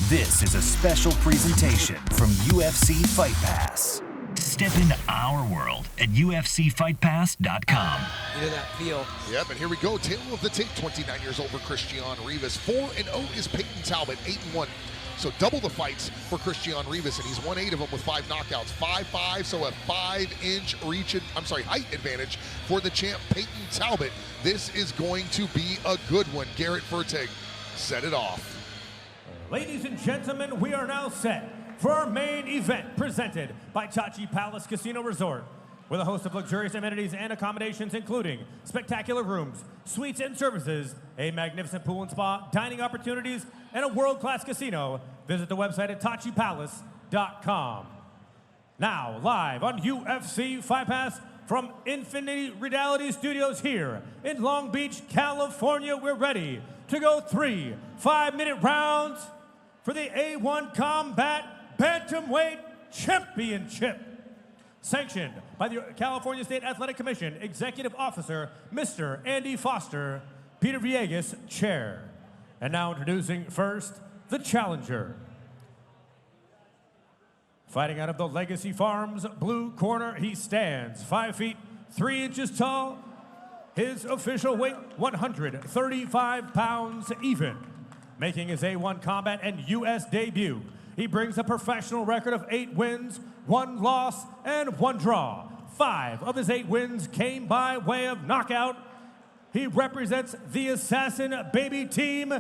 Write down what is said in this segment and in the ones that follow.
This is a special presentation from UFC Fight Pass. Step into our world at ufcfightpass.com. You know that feel. Yep, and here we go. Tail of the tape, 29 years old for Christian Rivas. 4-0 is Peyton Talbot, 8-1. So double the fights for Christian Rivas, and he's won 8 of them with 5 knockouts. 5-5, so a 5-inch height advantage for the champ, Peyton Talbot. This is going to be a good one. Garrett Fertig set it off. Ladies and gentlemen, we are now set for our main event presented by Chachi Palace Casino Resort, with a host of luxurious amenities and accommodations, including spectacular rooms, suites and services, a magnificent pool and spa, dining opportunities, and a world-class casino. Visit the website at tachipalace.com. Now, live on UFC Fight Pass from Infinity Reality Studios here in Long Beach, California, we're ready to go 3 5-minute rounds for the A1 Combat Bantamweight Championship. Sanctioned by the California State Athletic Commission Executive Officer, Mr. Andy Foster, Peter Villegas, Chair. And now introducing first, the challenger. Fighting out of the Legacy Farms blue corner, he stands 5 feet 3 inches tall. His official weight, 135 pounds even. Making his A1 Combat and U.S. debut, he brings a professional record of 8 wins, 1 loss, and 1 draw. 5 of his 8 wins came by way of knockout. He represents the Assassin Baby team.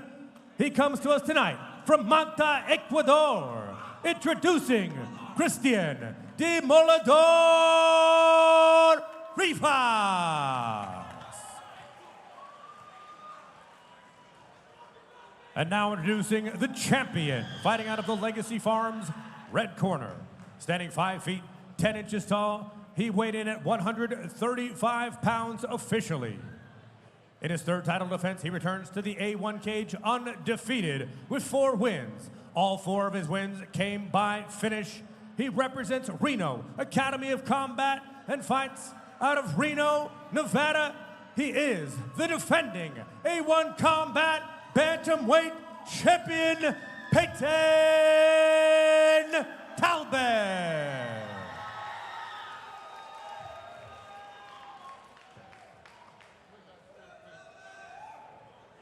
He comes to us tonight from Manta, Ecuador. Introducing Christian Demoledor Rivas. And now introducing the champion, fighting out of the Legacy Farms red corner. Standing 5 feet 10 inches tall, he weighed in at 135 pounds officially. In his 3rd title defense, he returns to the A1 cage undefeated with 4 wins. All 4 of his wins came by finish. He represents Reno Academy of Combat and fights out of Reno, Nevada. He is the defending A1 Combat Bantamweight Champion, Peyton Talbot.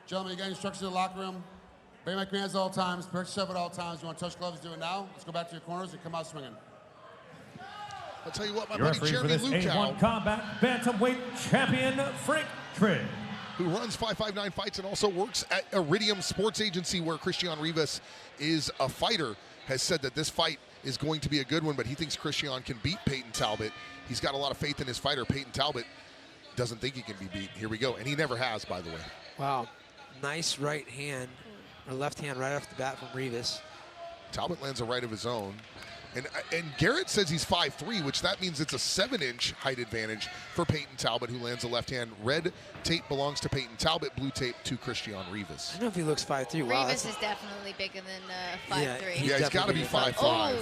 Gentlemen, you got instructions in the locker room. Obey my commands at all times. Protect yourself at all times. You want to touch gloves, do it now. Let's go back to your corners and come out swinging. I'll tell you what, my Your buddy referee for Jeremy this Luchow, A1 Combat Bantamweight Champion, Frank Trigg. who runs 559 Fights and also works at Iridium Sports Agency, where Christian Rivas is a fighter, has said that this fight is going to be a good one, but he thinks Christian can beat Peyton Talbot. He's got a lot of faith in his fighter. Peyton Talbot doesn't think he can be beat. Here we go, and he never has, by the way. Wow. Nice right hand, or left hand right off the bat from Rivas. Talbot lands a right of his own. And Garrett says he's 5'3", which that means it's a 7-inch height advantage for Peyton Talbot, who lands a left hand. Red tape belongs to Peyton Talbot, blue tape to Christian Rivas. I don't know if he looks 5'3". Wow, Rivas is definitely bigger than 5'3". Yeah, he's got to be 5'5". Oh,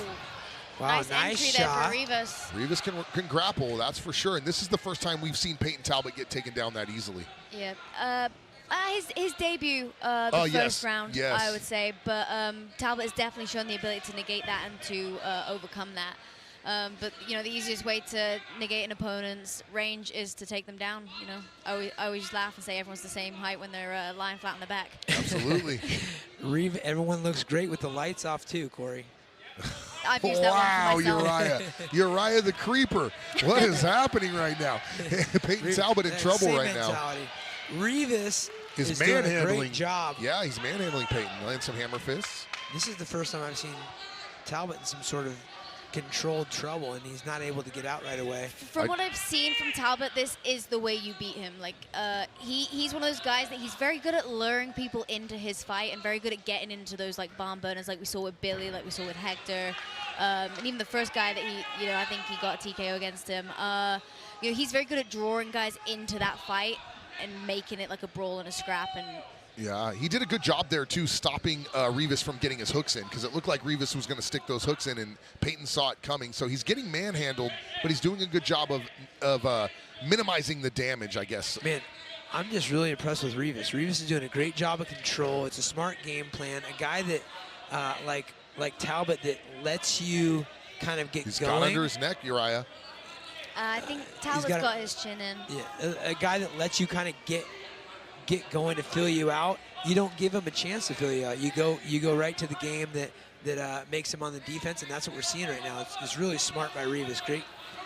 wow, nice entry shot. there for Rivas. Rivas can grapple, that's for sure. And this is the first time we've seen Peyton Talbot get taken down that easily. Yeah. His debut, first round, yes. I would say. But Talbot has definitely shown the ability to negate that and to overcome that. But, you know, the easiest way to negate an opponent's range is to take them down, you know. I always laugh and say everyone's the same height when they're lying flat on the back. Absolutely. Everyone looks great with the lights off, too, Corey. I've used that one for myself. Uriah the Creeper. What is happening right now? Peyton Talbot in trouble right now. Rivas is manhandling. doing a great job. Yeah, he's manhandling Peyton. Lands some hammer fists. This is the first time I've seen Talbot in some sort of controlled trouble, and he's not able to get out right away. From what I've seen from Talbot, this is the way you beat him. Like, he's one of those guys that he's very good at luring people into his fight and very good at getting into those, like, barn burners like we saw with Billy, like we saw with Hector. And even the first guy that I think he got a TKO against him. You know, he's very good at drawing guys into that fight and making it like a brawl and a scrap. And yeah, he did a good job there, too, stopping Rivas from getting his hooks in, because it looked like Rivas was going to stick those hooks in, and Peyton saw it coming. So he's getting manhandled, but he's doing a good job of minimizing the damage, I guess. Man, I'm just really impressed with Rivas. Rivas is doing a great job of control. It's a smart game plan. A guy that like Talbot that lets you kind of get He's going. got under his neck, Uriah. I think Talbot's got his chin in. Yeah, a guy that lets you kind of get going to fill you out. You don't give him a chance to fill you out. You go right to the game that makes him on the defense, and that's what we're seeing right now. It's really smart by Rivas.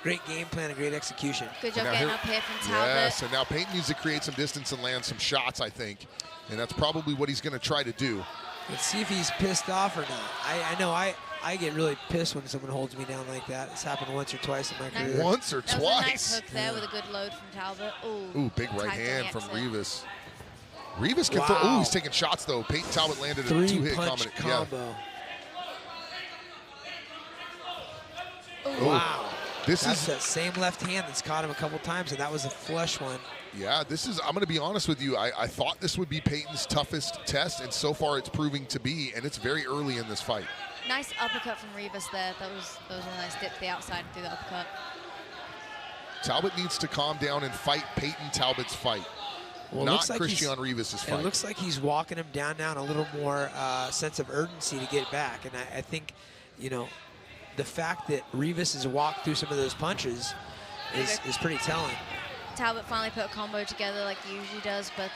Great game plan and great execution. Good job getting up here from Talbot. Yes, and now Peyton needs to create some distance and land some shots, I think. And that's probably what he's going to try to do. Let's see if he's pissed off or not. I know I get really pissed when someone holds me down like that. It's happened once or twice in my career. Once or that twice. Was a nice hook there with a good load from Talbot. Ooh, big right hand from exit. Rivas. Rivas can throw. Ooh, he's taking shots, though. Peyton Talbot landed a two-hit combo. Yeah. Wow. That's that same left hand that's caught him a couple times, and that was a flush one. Yeah, I'm going to be honest with you. I thought this would be Peyton's toughest test, and so far it's proving to be, and it's very early in this fight. Nice uppercut from Rivas there. That was a nice dip to the outside and through the uppercut. Talbot needs to calm down and fight Peyton Talbot's fight, not Christian Rivas' fight. It looks like he's walking him down a little more sense of urgency to get back, and I think, the fact that Rivas has walked through some of those punches is pretty telling. Talbot finally put a combo together like he usually does, but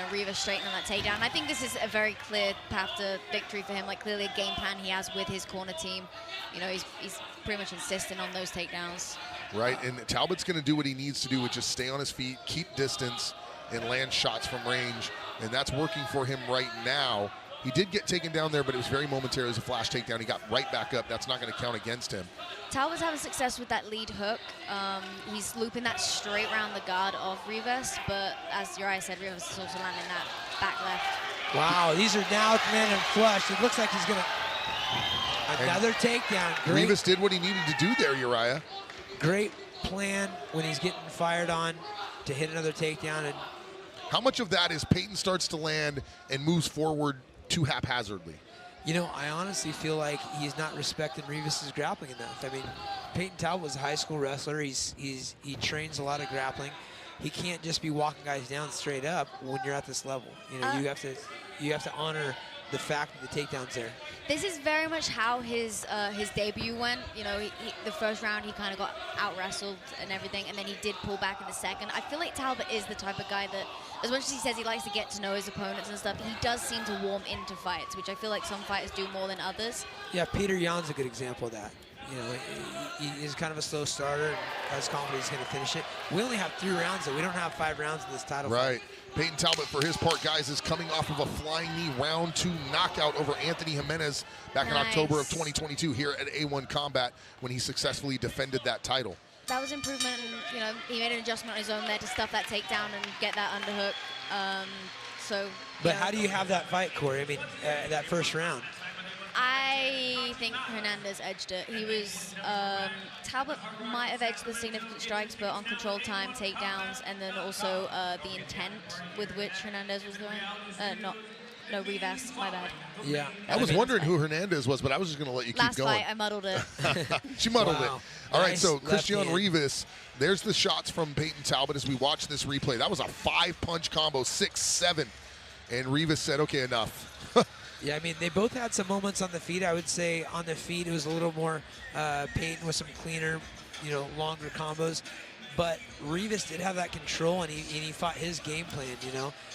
Rivas straightened on that takedown. I think this is a very clear path to victory for him, like clearly a game plan he has with his corner team. He's pretty much insistent on those takedowns. Right, and Talbot's going to do what he needs to do, which is stay on his feet, keep distance, and land shots from range, and that's working for him right now. He did get taken down there, but it was very momentary. It was a flash takedown. He got right back up. That's not going to count against him. Talbot's having success with that lead hook. He's looping that straight around the guard of Rivas, but as Uriah said, Rivas is also landing that back left. Wow, these are now landing flush. It looks like he's going to... Another takedown. Great. Rivas did what he needed to do there, Uriah. Great plan when he's getting fired on to hit another takedown. And how much of that is Peyton starts to land and moves forward too haphazardly? I honestly feel like he's not respecting Rivas' grappling enough. I mean, Peyton Talbot was a high school wrestler. He trains a lot of grappling. He can't just be walking guys down straight up when you're at this level. You have to honor the fact that the takedown's there. This is very much how his debut went. The first round he kind of got out-wrestled and everything, and then he did pull back in the second. I feel like Talbot is the type of guy that, as much as he says he likes to get to know his opponents and stuff, he does seem to warm into fights, which I feel like some fighters do more than others. Yeah, Peter Yan's a good example of that. He's kind of a slow starter and has confidence he's going to finish it. We only have 3 rounds, though. We don't have 5 rounds in this title fight. Peyton Talbot, for his part, guys, is coming off of a flying knee round 2 knockout over Anthony Jimenez back in October of 2022 here at A1 Combat when he successfully defended that title. That was improvement, and he made an adjustment on his own there to stuff that takedown and get that underhook. But how do you have that fight, Corey? I mean, that first round. I think Hernandez edged it. He was, Talbot might have edged the significant strikes, but on controlled time, takedowns, and then also the intent with which Hernandez was going. No, Rivas, my bad. Yeah. I was wondering who Hernandez was, but I was just going to let you keep going. Last fight, I muddled it. She muddled it. All right, so Nice Christian Rivas, there's the shots from Peyton Talbot as we watch this replay. That was a 5-punch combo, 6-7. And Rivas said, okay, enough. Yeah, I mean, they both had some moments on the feet. I would say on the feet it was a little more Peyton with some cleaner, longer combos. But Rivas did have that control, and he fought his game plan,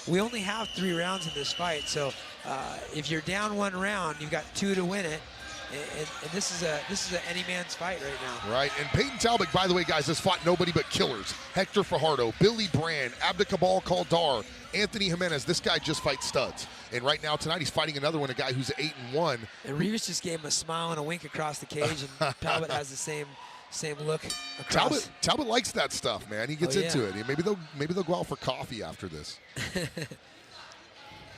We only have 3 rounds in this fight, so if you're down 1 round, you've got 2 to win it. And this is a any man's fight right now. Right, and Peyton Talbot, by the way, guys, has fought nobody but killers. Hector Fajardo, Billy Brand, Abdicabal Kaldar, Anthony Jimenez. This guy just fights studs. And right now, tonight, he's fighting another one, a guy who's 8-1. And Rivas just gave him a smile and a wink across the cage, and Talbot has the same look across. Talbot likes that stuff, man. He gets into it. Maybe they'll go out for coffee after this.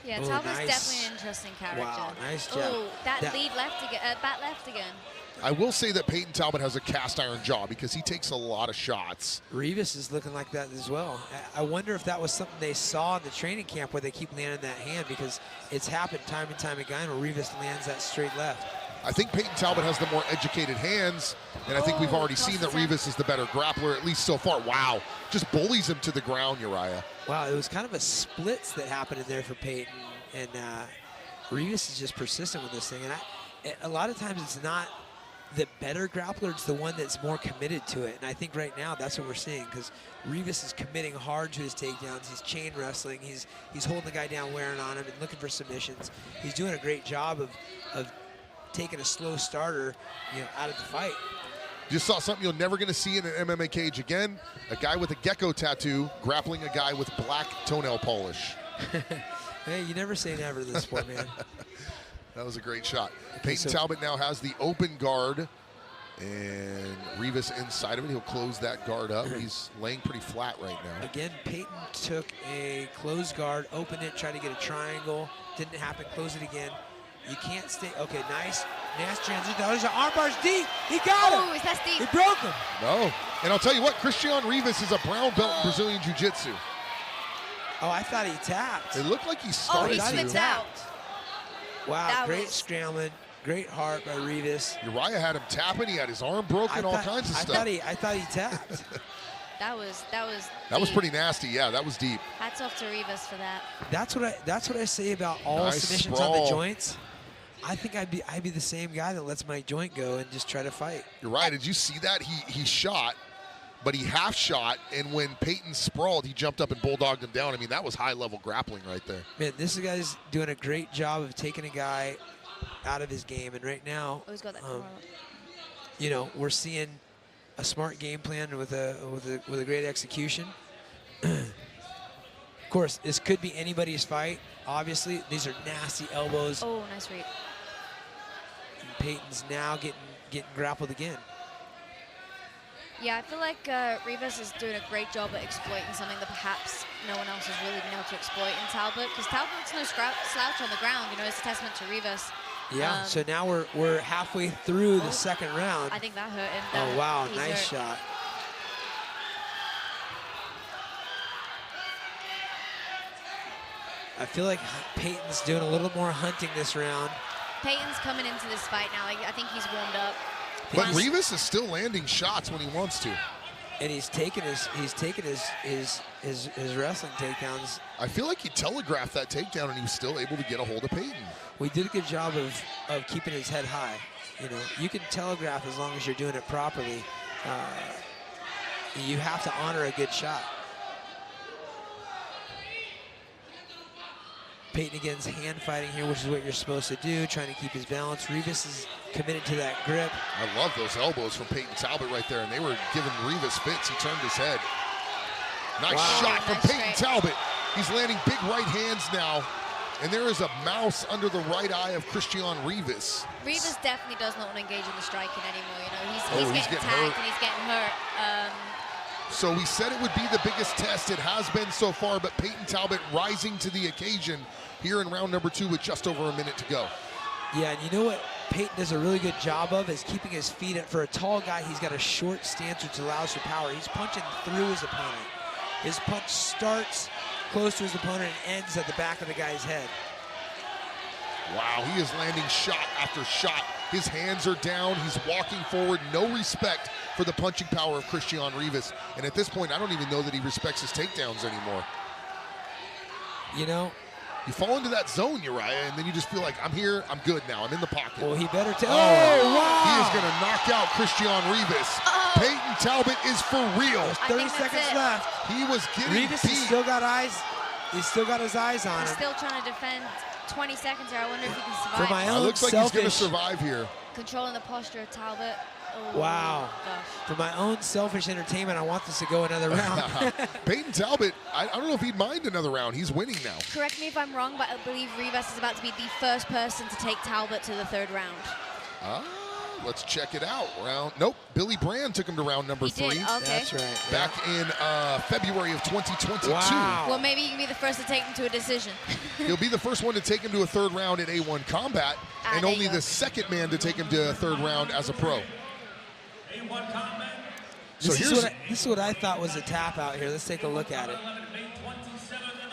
Yeah, Talbot's definitely an interesting character. Wow, nice job. Oh, that lead left again, back left again. I will say that Peyton Talbot has a cast iron jaw because he takes a lot of shots. Rivas is looking like that as well. I wonder if that was something they saw in the training camp where they keep landing that hand, because it's happened time and time again where Rivas lands that straight left. I think Peyton Talbot has the more educated hands, and I think we've already seen that Rivas is the better grappler, at least so far. Wow, just bullies him to the ground, Uriah. Wow, it was kind of a splits that happened in there for Peyton, and Rivas is just persistent with this thing. And a lot of times it's not the better grappler, it's the one that's more committed to it. And I think right now that's what we're seeing, because Rivas is committing hard to his takedowns. He's chain wrestling. He's holding the guy down, wearing on him, and looking for submissions. He's doing a great job of taking a slow starter, out of the fight. Just saw something you're never going to see in an MMA cage again. A guy with a gecko tattoo grappling a guy with black toenail polish. Hey, you never say never in this sport, man. That was a great shot. Okay, Peyton Talbot now has the open guard, and Rivas inside of it. He'll close that guard up. He's laying pretty flat right now. Again, Peyton took a closed guard, opened it, tried to get a triangle. Didn't happen. Close it again. You can't stay. Okay, nice. Nasty transition. There's an arm bars deep. He got him. Oh, is that deep? He broke him. No. And I'll tell you what, Christian Rivas is a brown belt in Brazilian Jiu-Jitsu. Oh, I thought he tapped. It looked like he Oh, started he to. slipped out. Wow, That great was- scrambling. Great heart by Rivas. Uriah had him tapping. He had his arm broken, all kinds of stuff. I thought he tapped. That was That was deep. pretty nasty. Yeah, that was deep. Hats off to Rivas for that. That's what I say about all Nice submissions on sprawl. the joints. I think I'd be the same guy that lets my joint go and just try to fight. Uriah, did you see that? He shot, but he half shot, and when Peyton sprawled, he jumped up and bulldogged him down. I mean, that was high-level grappling right there. Man, this guy's doing a great job of taking a guy out of his game, and right now, Oh, he's got that we're seeing a smart game plan with a great execution. Of course, this could be anybody's fight. Obviously, these are nasty elbows. Oh, nice read. And Peyton's now getting grappled again. Yeah, I feel like Rivas is doing a great job at exploiting something that perhaps no one else has really been able to exploit in Talbot, because Talbot's no slouch on the ground. It's a testament to Rivas. Yeah, so now we're halfway through the second round. I think that hurt him. Oh, wow, He's nice hurt. shot. I feel like Peyton's doing a little more hunting this round. Peyton's coming into this fight now. I think he's warmed up. But Rivas is still landing shots when he wants to. And he's taking his wrestling takedowns. I feel like he telegraphed that takedown, and he was still able to get a hold of Peyton. We did a good job of keeping his head high. You can telegraph as long as you're doing it properly. You have to honor a good shot. Peyton again's hand fighting here, which is what you're supposed to do, trying to keep his balance. Rivas is committed to that grip. I love those elbows from Peyton Talbot right there, and they were giving Rivas fits. He turned his head. Nice shot from Nice Peyton straight. Talbot. He's landing big right hands now, and there is a mouse under the right eye of Christian Rivas. Rivas definitely does not want to engage in the striking anymore. Oh, He's he's getting getting tagged hurt. and he's getting hurt. So we said it would be the biggest test. It has been so far, but Peyton Talbot rising to the occasion here in round number 2 with just over a minute to go. Yeah, and you know what Peyton does a really good job of is keeping his feet up. For a tall guy, he's got a short stance, which allows for power. He's punching through his opponent. His punch starts close to his opponent and ends at the back of the guy's head. Wow, he is landing shot after shot. His hands are down. He's walking forward. No respect for the punching power of Christian Rivas. And at this point, I don't even know that he respects his takedowns anymore. You fall into that zone, Uriah, and then you just feel like, I'm here, I'm good now, I'm in the pocket. Well, he better tell. Oh, wow! He is going to knock out Christian Rivas. Peyton Talbot is for real. There's I 30 think that's seconds it. left. He was getting Rivas has beat. still got eyes. He's still got his eyes on He's him. still trying to defend. 20 seconds here. I wonder if he can For survive. my It own looks like he's going to selfish, survive here. Controlling the posture of Talbot. Oh, Wow. Gosh. for my own selfish entertainment, I want this to go another round. Peyton Talbot, I don't know if he'd mind another round. He's winning now. Correct me if I'm wrong, but I believe Rivas is about to be the first person to take Talbot to the 3rd round. Let's check it out. Nope, Billy Brand took him to round number He 3. did? Okay. That's right. Back in February of 2022. Wow. Well, maybe you can be the first to take him to a decision. He'll be the first one to take him to a 3rd round at A1 Combat, and there you only go. the 2nd man to take him to a 3rd round as a pro. So This is what I thought was a tap out here. Let's take a look at it.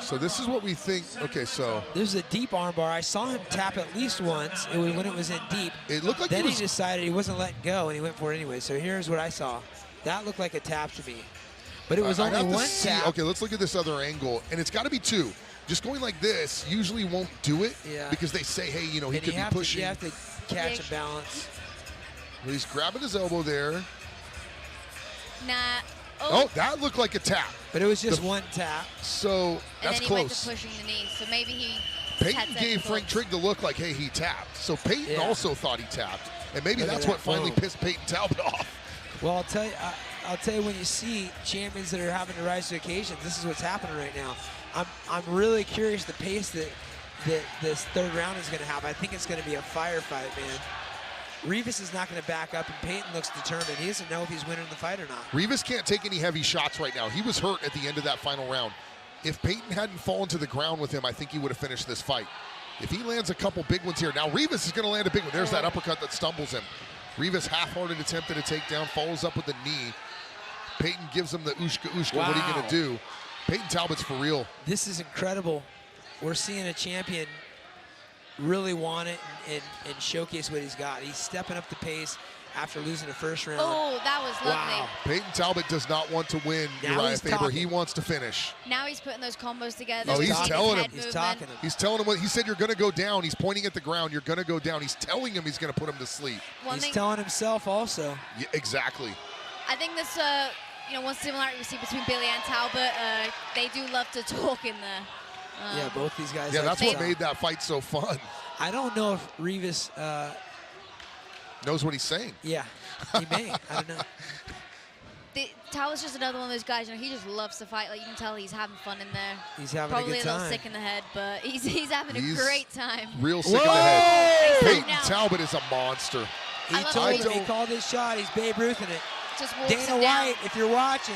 So this is what we think. Okay, so There's a deep armbar. I saw him tap at least once when it was in deep. it looked like Then he he was. decided he wasn't letting go, and he went for it anyway. So here's what I saw. That looked like a tap to me. But it was I only have to one see. tap. Okay, let's look at this other angle, and it's got to be 2. just going like this usually won't do it. Yeah. Because they say, hey, you know, he And could be pushing. You have to catch and balance. Well, he's grabbing his elbow there. Nah. Oh, that looked like a tap. But it was just one tap. So that's and then he close. went to pushing the knee, so maybe he Peyton gave Frank Trigg the look like, hey, he tapped. So Peyton also thought he tapped. And maybe that's what finally pissed Peyton Talbot off. Well, I'll tell you, when you see champions that are having to rise to occasions, this is what's happening right now. I'm really curious the pace that this third round is going to have. I think it's going to be a firefight, man. Rivas is not going to back up, and Peyton looks determined. He doesn't know if he's winning the fight or not. Rivas can't take any heavy shots right now. He was hurt at the end of that final round. If Peyton hadn't fallen to the ground with him, I think he would have finished this fight. If he lands a couple big ones here, now Rivas is going to land a big one. There's that uppercut that stumbles him. Rivas half-hearted attempt at a takedown, follows up with the knee. Peyton gives him the ushka. Wow. What are you going to do? Peyton Talbot's for real. This is incredible. We're seeing a champion really want it and showcase what he's got. He's stepping up the pace after losing the first round. Oh, that was lovely. Wow. Peyton Talbot does not want to win Uriah Faber. Talking. He wants to finish. Now he's putting those combos together. Oh, he's telling him. He's talking him. He's telling him what he said. You're going to go down. He's pointing at the ground. You're going to go down. He's telling him he's going to put him to sleep. He's telling himself also. Yeah, exactly. I think this, one similarity we see between Billy and Talbot, they do love to talk in there. Yeah, both these guys. Yeah, that's what made that fight so fun. I don't know if Rivas knows what he's saying. Yeah, he may. I don't know. Talbot's just another one of those guys. He just loves to fight. Like, you can tell he's having fun in there. He's having probably a good time. Little sick in the head, but he's having a great time. Real sick in the head. Peyton Talbot is a monster. He called his shot. He's Babe Ruthing it. Just walks Dana White, if you're watching,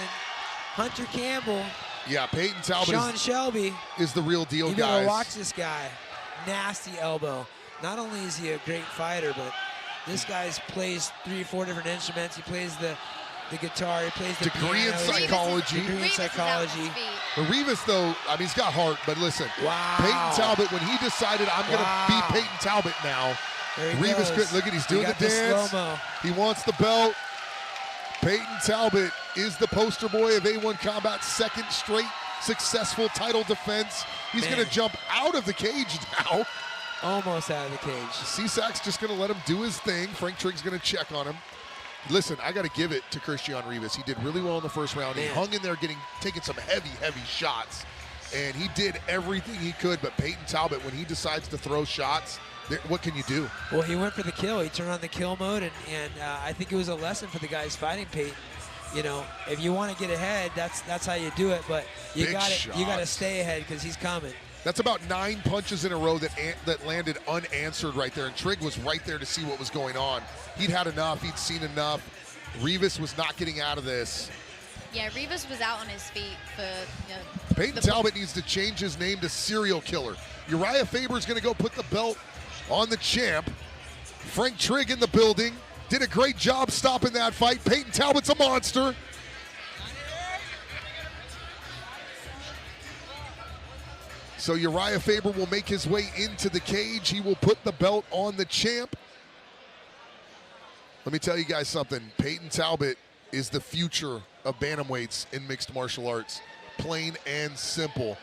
Hunter Campbell. Yeah, Peyton Talbot Sean Shelby is the real deal, guys. You gotta watch this guy. Nasty elbow. Not only is he a great fighter, but this guy plays 3 or 4 different instruments. He plays the guitar. He plays the degree in psychology. But Rivas, though, I mean, he's got heart. But listen, Peyton Talbot, when he decided I'm going to beat Peyton Talbot now, Rivas couldn't. Look at he's doing the dance. He wants the belt. Peyton Talbot is the poster boy of A1 Combat's second straight successful title defense. He's going to jump out of the cage now. Almost out of the cage. Cesac's just going to let him do his thing. Frank Trigg's going to check on him. Listen, I got to give it to Christian Rivas. He did really well in the first round. He hung in there taking some heavy shots. And he did everything he could. But Peyton Talbot, when he decides to throw shots, what can you do? Well, he went for the kill. He turned on the kill mode. And I think it was a lesson for the guys fighting Peyton. You know, if you want to get ahead, that's how you do it. But you got to stay ahead because he's coming. That's about 9 punches in a row that landed unanswered right there. And Trigg was right there to see what was going on. He'd had enough. He'd seen enough. Rivas was not getting out of this. Yeah, Rivas was out on his feet for, Peyton Talbot needs to change his name to Serial Killer. Uriah Faber's going to go put the belt on the champ. Frank Trigg in the building. Did a great job stopping that fight. Peyton Talbot's a monster. So Uriah Faber will make his way into the cage. He will put the belt on the champ. Let me tell you guys something. Peyton Talbot is the future of bantamweights in mixed martial arts. Plain and simple.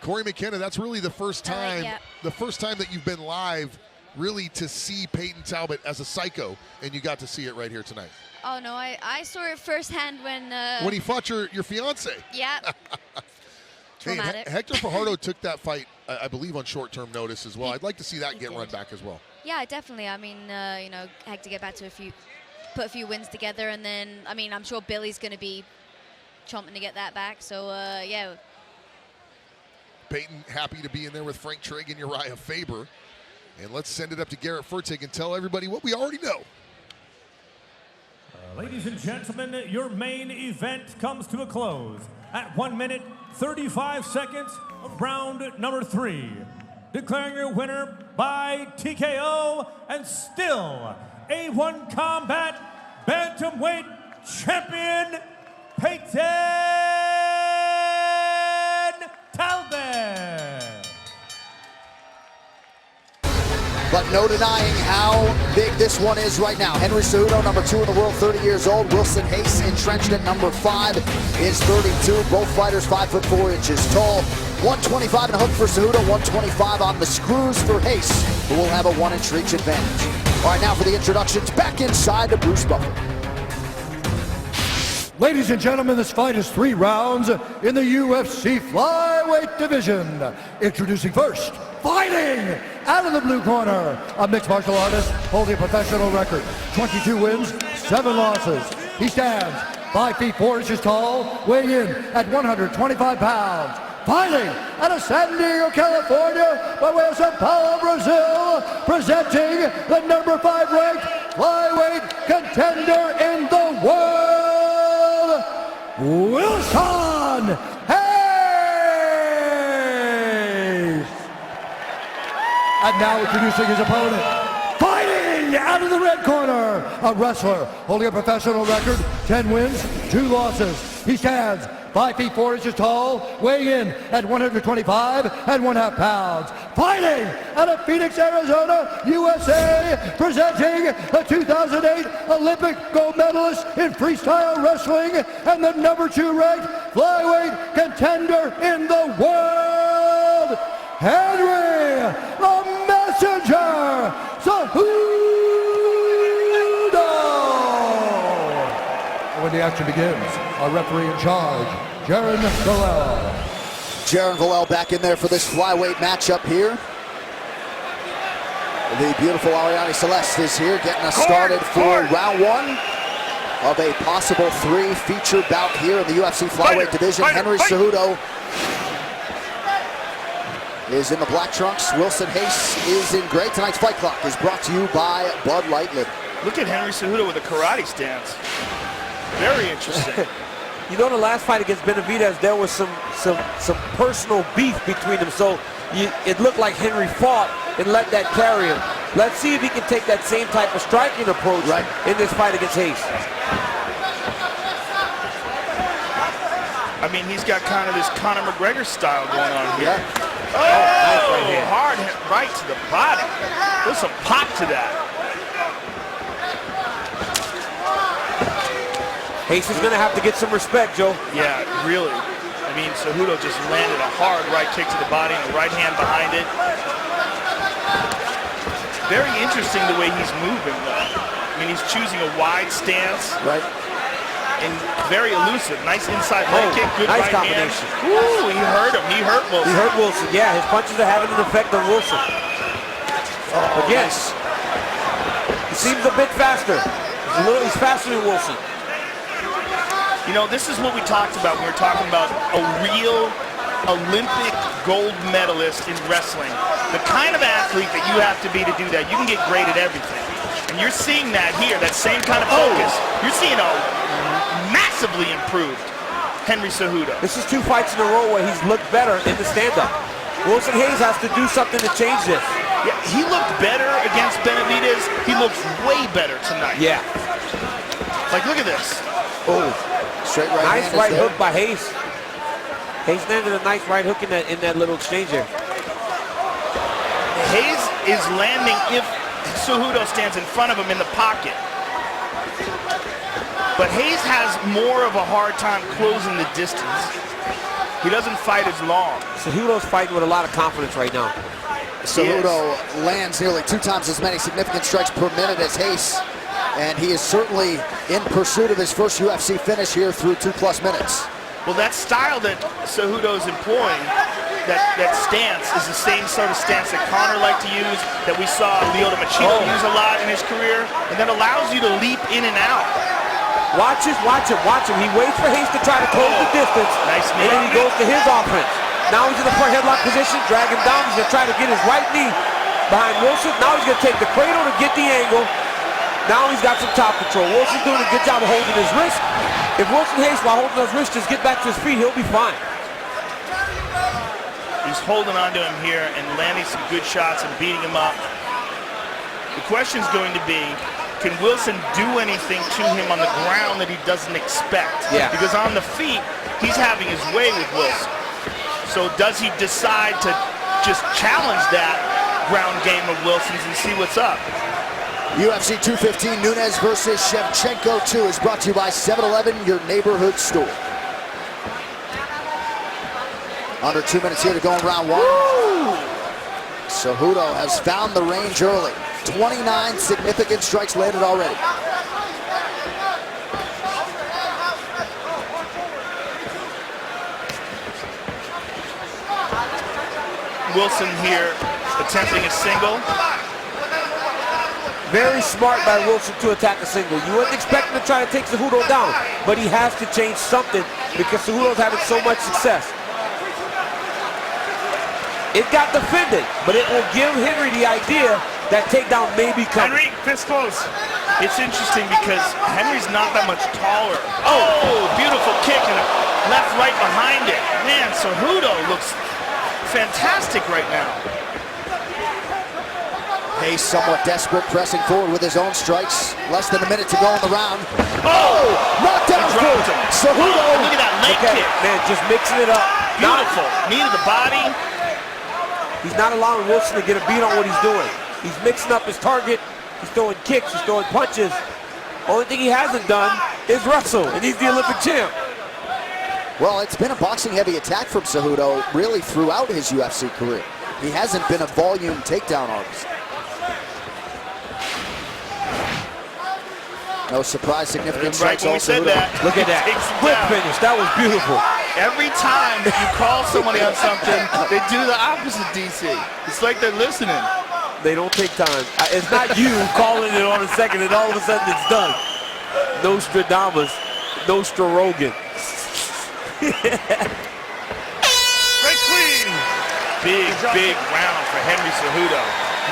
Corey McKenna, that's really the first time, that you've been live really to see Peyton Talbot as a psycho, and you got to see it right here tonight. Oh, no, I saw it firsthand when he fought your fiance. Yeah. Hey, Hector Fajardo took that fight, I believe, on short-term notice as well. I'd like to see that get run back as well. Yeah, definitely. I mean, Hector get back to put a few wins together, and then, I mean, I'm sure Billy's going to be chomping to get that back. So, yeah. Peyton happy to be in there with Frank Trigg and Uriah Faber. And let's send it up to Garrett Fertig and tell everybody what we already know. Ladies and gentlemen, your main event comes to a close at 1 minute, 35 seconds of round number 3. Declaring your winner by TKO and still A1 Combat Bantamweight Champion, Peyton Talbot. but no denying how big this one is right now. Henry Cejudo, number 2 in the world, 30 years old. Wilson Hayes, entrenched at number 5, is 32. Both fighters 5'4" tall. 125 and a hook for Cejudo, 125 on the screws for Hayes, who will have a 1-inch reach advantage. All right, now for the introductions, back inside to Bruce Buffer. Ladies and gentlemen, this fight is 3 rounds in the UFC flyweight division. Introducing first, fighting out of the blue corner, a mixed martial artist holding a professional record, 22 wins, 7 losses. He stands 5 feet 4 inches tall, weighing in at 125 pounds. Fighting out of San Diego, California, by way of Sao Paulo, Brazil, presenting the number 5 ranked flyweight contender in the world, Wilson Hayes! And now introducing his opponent, fighting out of the red corner, a wrestler holding a professional record, 10 wins, 2 losses. He stands 5 feet 4 inches tall, weighing in at 125 and 1/2 pounds. Fighting out of Phoenix, Arizona, USA, presenting the 2008 Olympic gold medalist in freestyle wrestling and the number 2 ranked flyweight contender in the world, Henry the Messenger Cejudo! When the action begins, our referee in charge, Jaron Villel. Jaron Villel back in there for this flyweight matchup here. The beautiful Ariane Celeste is here, getting us started for round 1 of a possible 3 feature bout here in the UFC flyweight division. Henry Cejudo is in the black trunks. Wilson Hayes is in gray. Tonight's Fight Clock is brought to you by Bud Light Living. Look at Henry Cejudo with a karate stance. Very interesting. You know, the last fight against Benavidez, there was some personal beef between them, so it looked like Henry fought and let that carry him. Let's see if he can take that same type of striking approach in this fight against Hayes. I mean, he's got kind of this Conor McGregor style going on here. Oh, nice right hand. Hard hit right to the body. There's some pop to that. Hayes is going to have to get some respect, Joe. Yeah, really. I mean, Cejudo just landed a hard right kick to the body and the right hand behind it. Very interesting the way he's moving, though. I mean, he's choosing a wide stance. Right. And very elusive. Nice inside leg kick, good nice right combination. hand. Ooh, he hurt him. He hurt Wilson. He hurt Wilson, yeah. His punches are having an effect on Wilson. Again, he seems a bit faster. He's faster than Wilson. You know, this is what we talked about when we were talking about a real Olympic gold medalist in wrestling. The kind of athlete that you have to be to do that. You can get great at everything. And you're seeing that here, that same kind of focus. You're seeing a massively improved Henry Cejudo. This is 2 fights in a row where he's looked better in the stand-up. Wilson Hayes has to do something to change this. Yeah, he looked better against Benavidez. He looks way better tonight. Yeah. Like, look at this. Oh, straight right nice hand right hook by Hayes. Hayes landed a nice right hook in that little exchange there. Hayes is landing if Cejudo stands in front of him in the pocket. But Hayes has more of a hard time closing the distance. He doesn't fight as long. Cejudo's fighting with a lot of confidence right now. Cejudo lands nearly 2 times as many significant strikes per minute as Hayes. And he is certainly in pursuit of his first UFC finish here through 2+ minutes. Well, that style that Cejudo's employing, that stance, is the same sort of stance that Conor liked to use, that we saw Lyoto Machida use a lot in his career, and that allows you to leap in and out. Watch him. He waits for Hayes to try to close the distance, nice and then he goes to his offense. Now he's in the front headlock position, drag him down. He's going to try to get his right knee behind Wilson. Now he's going to take the cradle to get the angle. Now he's got some top control. Wilson's doing a good job of holding his wrist. If Wilson Hayes, while holding his wrist, just get back to his feet, he'll be fine. He's holding on to him here and landing some good shots and beating him up. The question's going to be, can Wilson do anything to him on the ground that he doesn't expect? Yeah. Because on the feet, he's having his way with Wilson. So does he decide to just challenge that ground game of Wilson's and see what's up. UFC 215 Nunes versus Shevchenko 2 is brought to you by 7-Eleven, your neighborhood store. Under 2 minutes here to go in round 1. Woo! Cejudo has found the range early. 29 significant strikes landed already. Wilson here attempting a single. Very smart by Wilson to attack a single. You wouldn't expect him to try to take Cejudo down, but he has to change something because Cejudo's having so much success. It got defended, but it will give Henry the idea that takedown may be coming. Henry, fist close. It's interesting because Henry's not that much taller. Oh, beautiful kick and a left right behind it. Man, Cejudo looks fantastic right now. Hayes somewhat desperate, pressing forward with his own strikes. Less than a minute to go in the round. Oh! Knocked down for Cejudo. Look at that leg kick. Man, just mixing it up. Beautiful. Knee to the body. He's not allowing Wilson to get a beat on what he's doing. He's mixing up his target. He's throwing kicks. He's throwing punches. Only thing he hasn't done is wrestle, and he's the Olympic champ. Well, it's been a boxing-heavy attack from Cejudo really throughout his UFC career. He hasn't been a volume takedown artist. No surprise, significant strikes. Right when we said that. Look at that. Quick finish. That was beautiful. Every time you call somebody on something, they do the opposite, DC. It's like they're listening. They don't take time. It's not you calling it on a second and all of a sudden it's done. Nostradamus. Nostra-Rogan. Right clean. Big round for Henry Cejudo.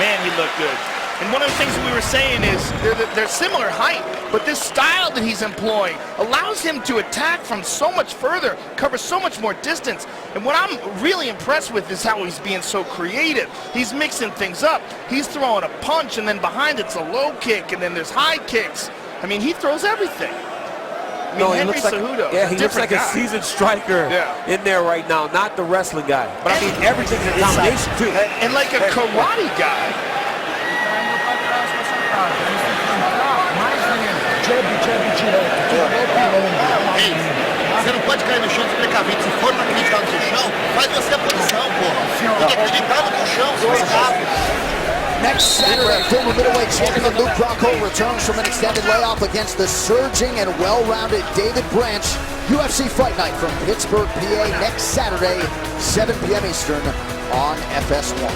Man, he looked good. And one of the things that we were saying is they're similar height, but this style that he's employing allows him to attack from so much further, cover so much more distance. And what I'm really impressed with is how he's being so creative. He's mixing things up. He's throwing a punch, and then behind it's a low kick, and then there's high kicks. I mean, he throws everything. I mean, Henry Cejudo, he looks like a seasoned striker in there right now, not the wrestling guy. But I mean, everything's a combination too. And like a karate guy. Ei, você não pode cair no chão desprecavido. Se for pra acreditar no seu chão, faz você a posição, porra. Tem que acreditar no teu chão, seu escape. Next Saturday, former middleweight champion Luke Rockhold returns from an extended layoff against the surging and well-rounded David Branch. UFC Fight Night from Pittsburgh, PA, next Saturday, 7 p.m. Eastern on FS1.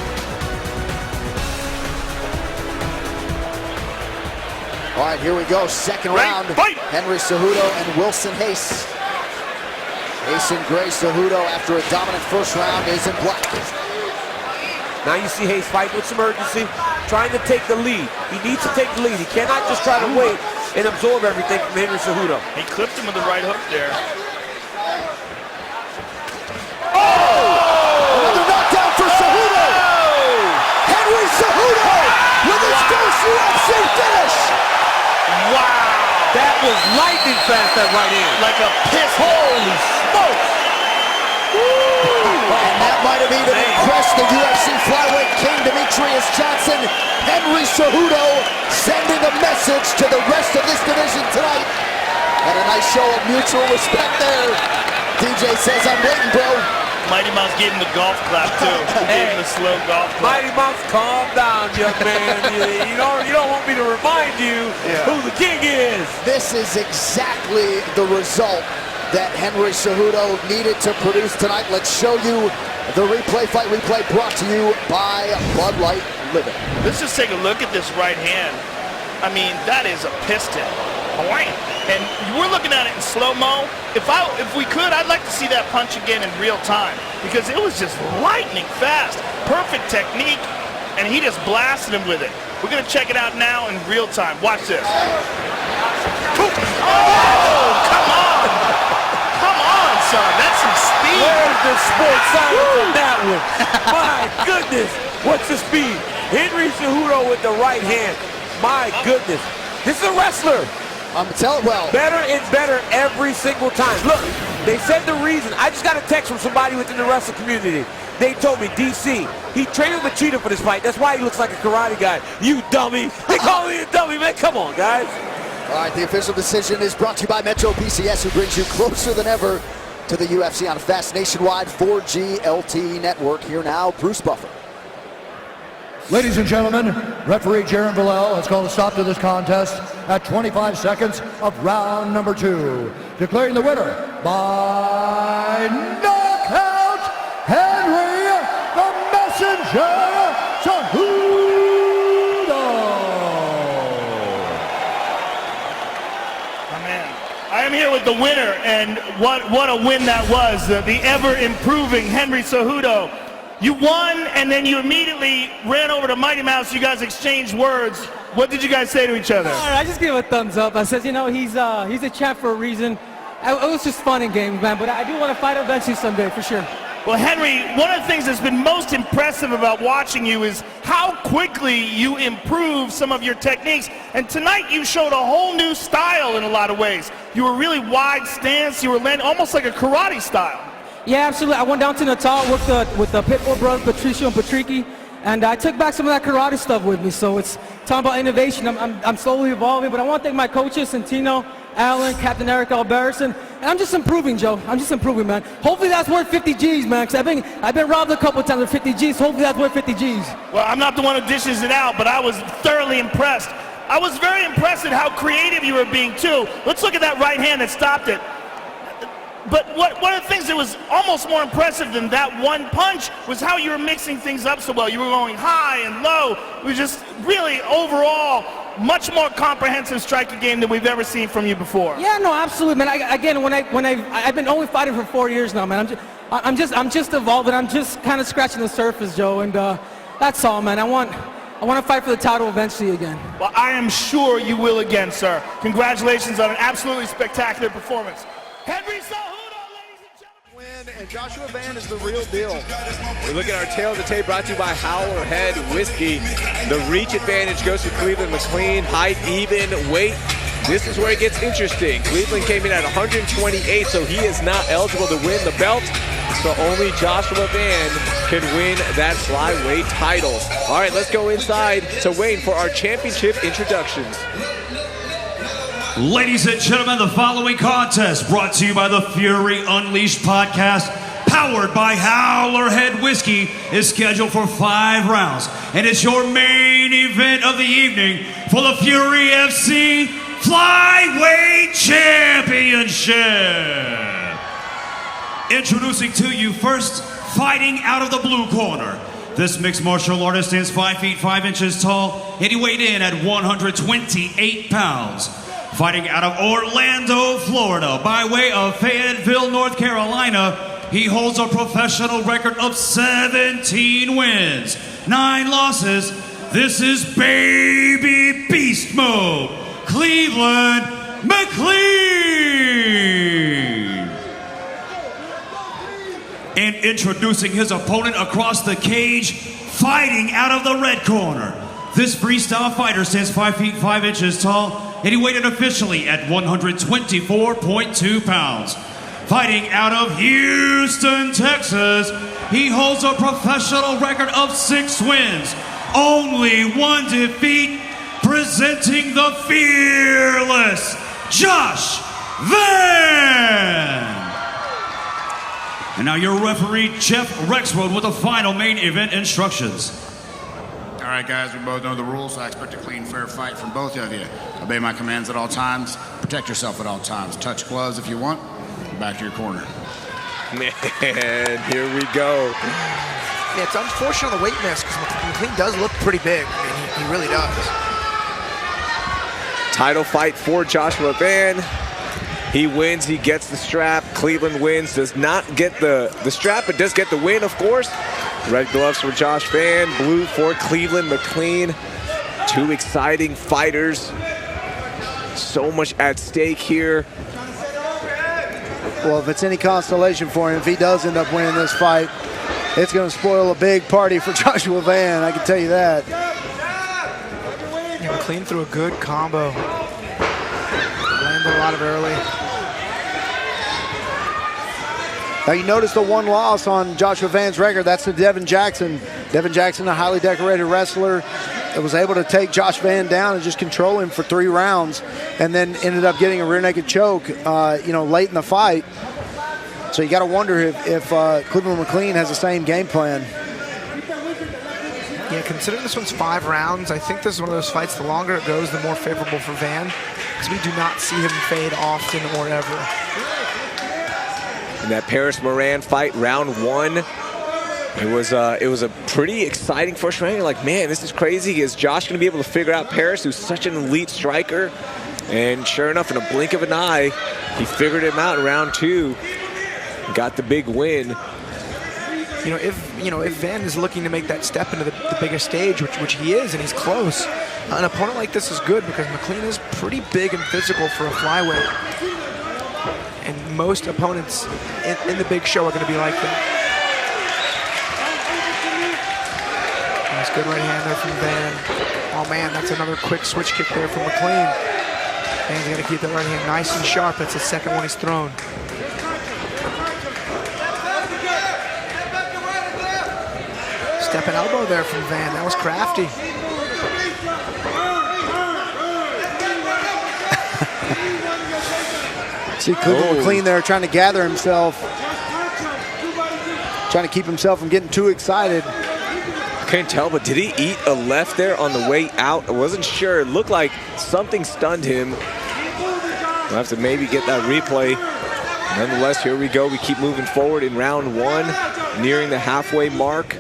All right, here we go, second round. Fight. Henry Cejudo and Wilson Hayes. Hayes in gray, Cejudo after a dominant first round is in black. Now you see Hayes fight with some urgency, trying to take the lead. He needs to take the lead. He cannot just try to wait and absorb everything from Henry Cejudo. He clipped him with the right hook there. Another knockdown for Cejudo! Henry Cejudo with his first UFC finish! Wow! That was lightning fast, that right hand. Like a piss. Holy smokes! And that might have even impressed the UFC flyweight king Demetrius Johnson. Henry Cejudo sending a message to the rest of this division tonight. And a nice show of mutual respect there. DJ says, I'm waiting, bro. Mighty Mouse gave him the golf clap, too. He gave him the slow golf clap. Mighty Mouse, calm down, young man. you don't want me to remind you who the king is. This is exactly the result that Henry Cejudo needed to produce tonight. Let's show you the fight replay brought to you by Bud Light Living. Let's just take a look at this right hand. I mean, that is a piston. And we're looking at it in slow-mo. If we could, I'd like to see that punch again in real time because it was just lightning fast. Perfect technique, and he just blasted him with it. We're going to check it out now in real time. Watch this. Oh, come on. Come on, son. That's some speed. Where's the sports science on that one? My goodness. What's the speed? Henry Cejudo with the right hand. My goodness. This is a wrestler. I'm telling well. Better and better every single time. Look, they said the reason. I just got a text from somebody within the wrestling community. They told me, DC, he trained with a cheetah for this fight. That's why he looks like a karate guy. You dummy. They call me a dummy, man. Come on, guys. All right, the official decision is brought to you by Metro PCS, who brings you closer than ever to the UFC on a fast nationwide 4G LTE network. Here now, Bruce Buffer. Ladies and gentlemen, referee Jaron Villel has called a stop to this contest at 25 seconds of round number 2. Declaring the winner by knockout, Henry the Messenger Cejudo. I am here with the winner, and what a win that was. The ever-improving Henry Cejudo. You won, and then you immediately ran over to Mighty Mouse. You guys exchanged words. What did you guys say to each other? All right, I just gave him a thumbs up. I said, you know, he's a champ for a reason. It was just fun in games, man, but I do want to fight eventually someday, for sure. Well, Henry, one of the things that's been most impressive about watching you is how quickly you improve some of your techniques. And tonight you showed a whole new style in a lot of ways. You were really wide stance. You were landing almost like a karate style. Yeah, absolutely. I went down to Natal, worked with the Pitbull brothers, Patricio and Patricky, and I took back some of that karate stuff with me. So it's talking about innovation. I'm slowly evolving, but I want to thank my coaches, Santino, Alan, Captain Eric Albertson, and I'm just improving, Joe. I'm just improving, man. Hopefully that's worth 50 G's, man, because I've been robbed a couple of times with 50 G's. Hopefully that's worth 50 G's. Well, I'm not the one who dishes it out, but I was thoroughly impressed. I was very impressed at how creative you were being, too. Let's look at that right hand that stopped it. But one of the things that was almost more impressive than that one punch was how you were mixing things up so well. You were going high and low. It was just really overall much more comprehensive striking game than we've ever seen from you before. Yeah, no, absolutely, man. I've been only fighting for 4 years now, man. I'm just evolving. I'm just kind of scratching the surface, Joe, and that's all, man. I want to fight for the title eventually again. Well, I am sure you will again, sir. Congratulations on an absolutely spectacular performance. Henry Cejudo, ladies and gentlemen. And Joshua Van is the real deal. We look at our tail of the tape brought to you by Howler Head Whiskey. The reach advantage goes to Cleveland McLean. Height, even, weight. This is where it gets interesting. Cleveland came in at 128, so he is not eligible to win the belt. So only Joshua Van can win that flyweight title. All right, let's go inside to Wayne for our championship introductions. Ladies and gentlemen, the following contest brought to you by the Fury Unleashed podcast, powered by Howler Head Whiskey, is scheduled for 5 rounds. And it's your main event of the evening for the Fury FC Flyweight Championship. Introducing to you first, fighting out of the blue corner. This mixed martial artist stands 5 feet 5 inches tall, and he weighed in at 128 pounds. Fighting out of Orlando, Florida, by way of Fayetteville, North Carolina, he holds a professional record of 17 wins, 9 losses. This is Baby Beast Mode, Cleveland McLean. And introducing his opponent across the cage, fighting out of the red corner. This freestyle fighter stands 5 feet 5 inches tall, and he weighed in officially at 124.2 pounds. Fighting out of Houston, Texas, he holds a professional record of 6 wins, only 1 defeat, presenting the fearless Josh Van. And now your referee, Jeff Rexroad, with the final main event instructions. All right, guys, we both know the rules, so I expect a clean, fair fight from both of you. Obey my commands at all times. Protect yourself at all times. Touch gloves if you want. Back to your corner. Man, here we go. Yeah, it's unfortunate on the weight miss because McLean does look pretty big. I mean, he really does. Title fight for Joshua Van. He wins, he gets the strap. Cleveland wins, does not get the strap, but does get the win, of course. Red gloves for Josh Van, blue for Cleveland McLean. 2 exciting fighters. So much at stake here. Well, if it's any consolation for him, if he does end up winning this fight, it's going to spoil a big party for Joshua Van, I can tell you that. Yeah, McLean threw a good combo. Landed a lot of it early. Now you notice the one loss on Joshua Van's record, that's to Devin Jackson. Devin Jackson, a highly decorated wrestler, that was able to take Josh Van down and just control him for 3 rounds, and then ended up getting a rear naked choke, late in the fight. So you got to wonder if Cleveland McLean has the same game plan. Yeah, considering this one's 5 rounds, I think this is one of those fights, the longer it goes, the more favorable for Van, because we do not see him fade often or ever. In that Paris Moran fight, round 1, it was a pretty exciting first round. You're like, man, this is crazy. Is Josh going to be able to figure out Paris, who's such an elite striker? And sure enough, in a blink of an eye, he figured him out in round 2. Got the big win. If Van is looking to make that step into the bigger stage, which he is, and he's close, an opponent like this is good because McLean is pretty big and physical for a flyweight. And most opponents in the big show are going to be like that. Nice good right hand there from Van. Oh man, that's another quick switch kick there from McLean. Van's got to keep that right hand nice and sharp. That's the second one he's thrown. Step and elbow there from Van. That was crafty. See Cleveland McLean there trying to gather himself, trying to keep himself from getting too excited. I couldn't tell, but did he eat a left there on the way out? I wasn't sure. It looked like something stunned him. We'll have to maybe get that replay. Nonetheless, here we go. We keep moving forward in round 1, nearing the halfway mark.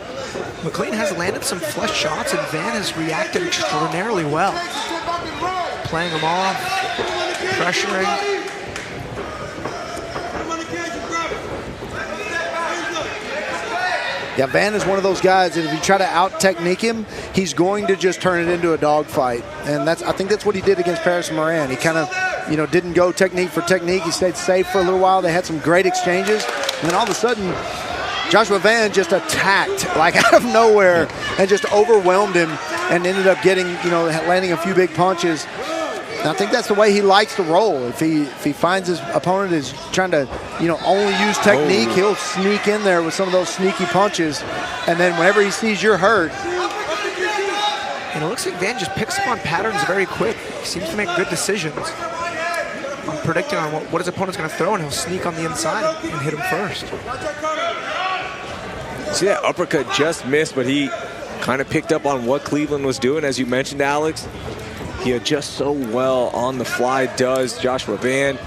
McLean has landed some flush shots, and Van has reacted extraordinarily well. Playing him off, pressuring. Yeah, Van is one of those guys that if you try to out-technique him, he's going to just turn it into a dogfight. And I think that's what he did against Paris Moran. He kind of, didn't go technique for technique. He stayed safe for a little while. They had some great exchanges. And then all of a sudden, Joshua Van just attacked, like out of nowhere, and just overwhelmed him and ended up getting, landing a few big punches. And I think that's the way he likes to roll. If he finds his opponent is trying to, only use technique, he'll sneak in there with some of those sneaky punches. And then whenever he sees you're hurt. And it looks like Van just picks up on patterns very quick. He seems to make good decisions. I'm predicting on what his opponent's going to throw, and he'll sneak on the inside and hit him first. See, that uppercut just missed, but he kind of picked up on what Cleveland was doing, as you mentioned, Alex. He adjusts so well on the fly, does Joshua Van. One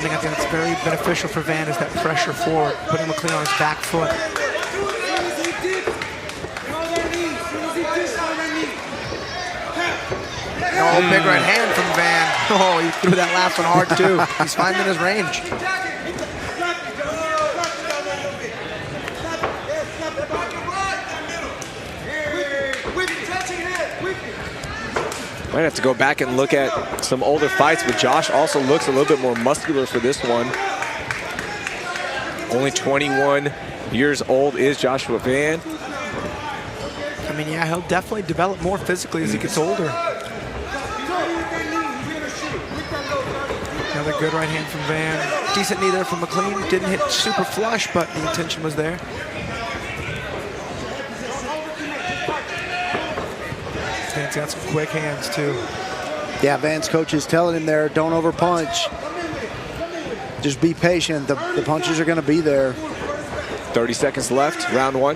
thing I think that's very beneficial for Van is that pressure forward, putting McLean on his back foot. Oh, big right hand from Van. Oh, he threw that last one hard too. He's finding his range. Might have to go back and look at some older fights, but Josh also looks a little bit more muscular for this one. Only 21 years old is Joshua Van. I mean, yeah, he'll definitely develop more physically as he gets older. Another good right hand from Van. Decent knee there from McLean. Didn't hit super flush, but the intention was there. Van's got some quick hands too. Yeah, Van's coach is telling him there, don't overpunch. Just be patient. The punches are going to be there. 30 seconds left, round 1.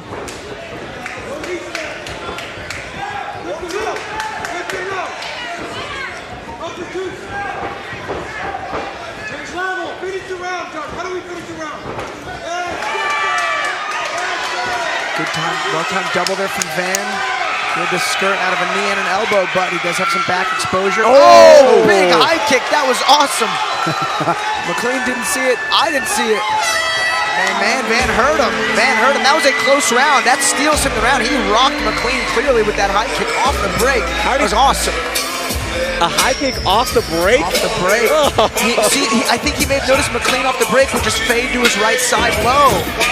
Good time, well-timed double there from Van. Good to skirt out of a knee and an elbow, but he does have some back exposure. Oh, big high kick. That was awesome. McLean didn't see it. I didn't see it. And man, Van hurt him. That was a close round. That steals him the round. He rocked McLean clearly with that high kick off the break. That was awesome. A high kick off the break? Off the break. I think he may have noticed McLean off the break would just fade to his right side low.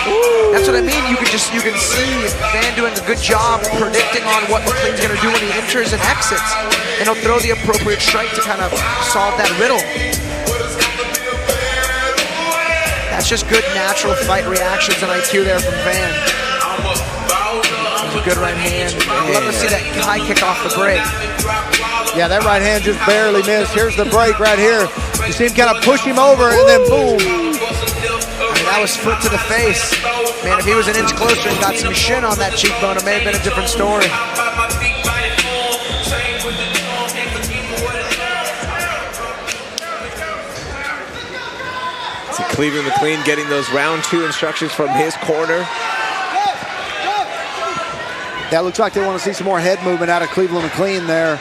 Ooh. That's what I mean. You can see Van doing a good job predicting on what McLean's going to do when he enters and exits. And he'll throw the appropriate strike to kind of solve that riddle. That's just good natural fight reactions and IQ there from Van. There's a good right hand. I'd love to see that high kick off the break. Yeah, that right hand just barely missed. Here's the break right here. You see him kind of push him over and then boom. I mean, that was foot to the face. Man, if he was an inch closer and got some shin on that cheekbone, it may have been a different story. So Cleveland McLean getting those round 2 instructions from his corner. That looks like they want to see some more head movement out of Cleveland McLean there.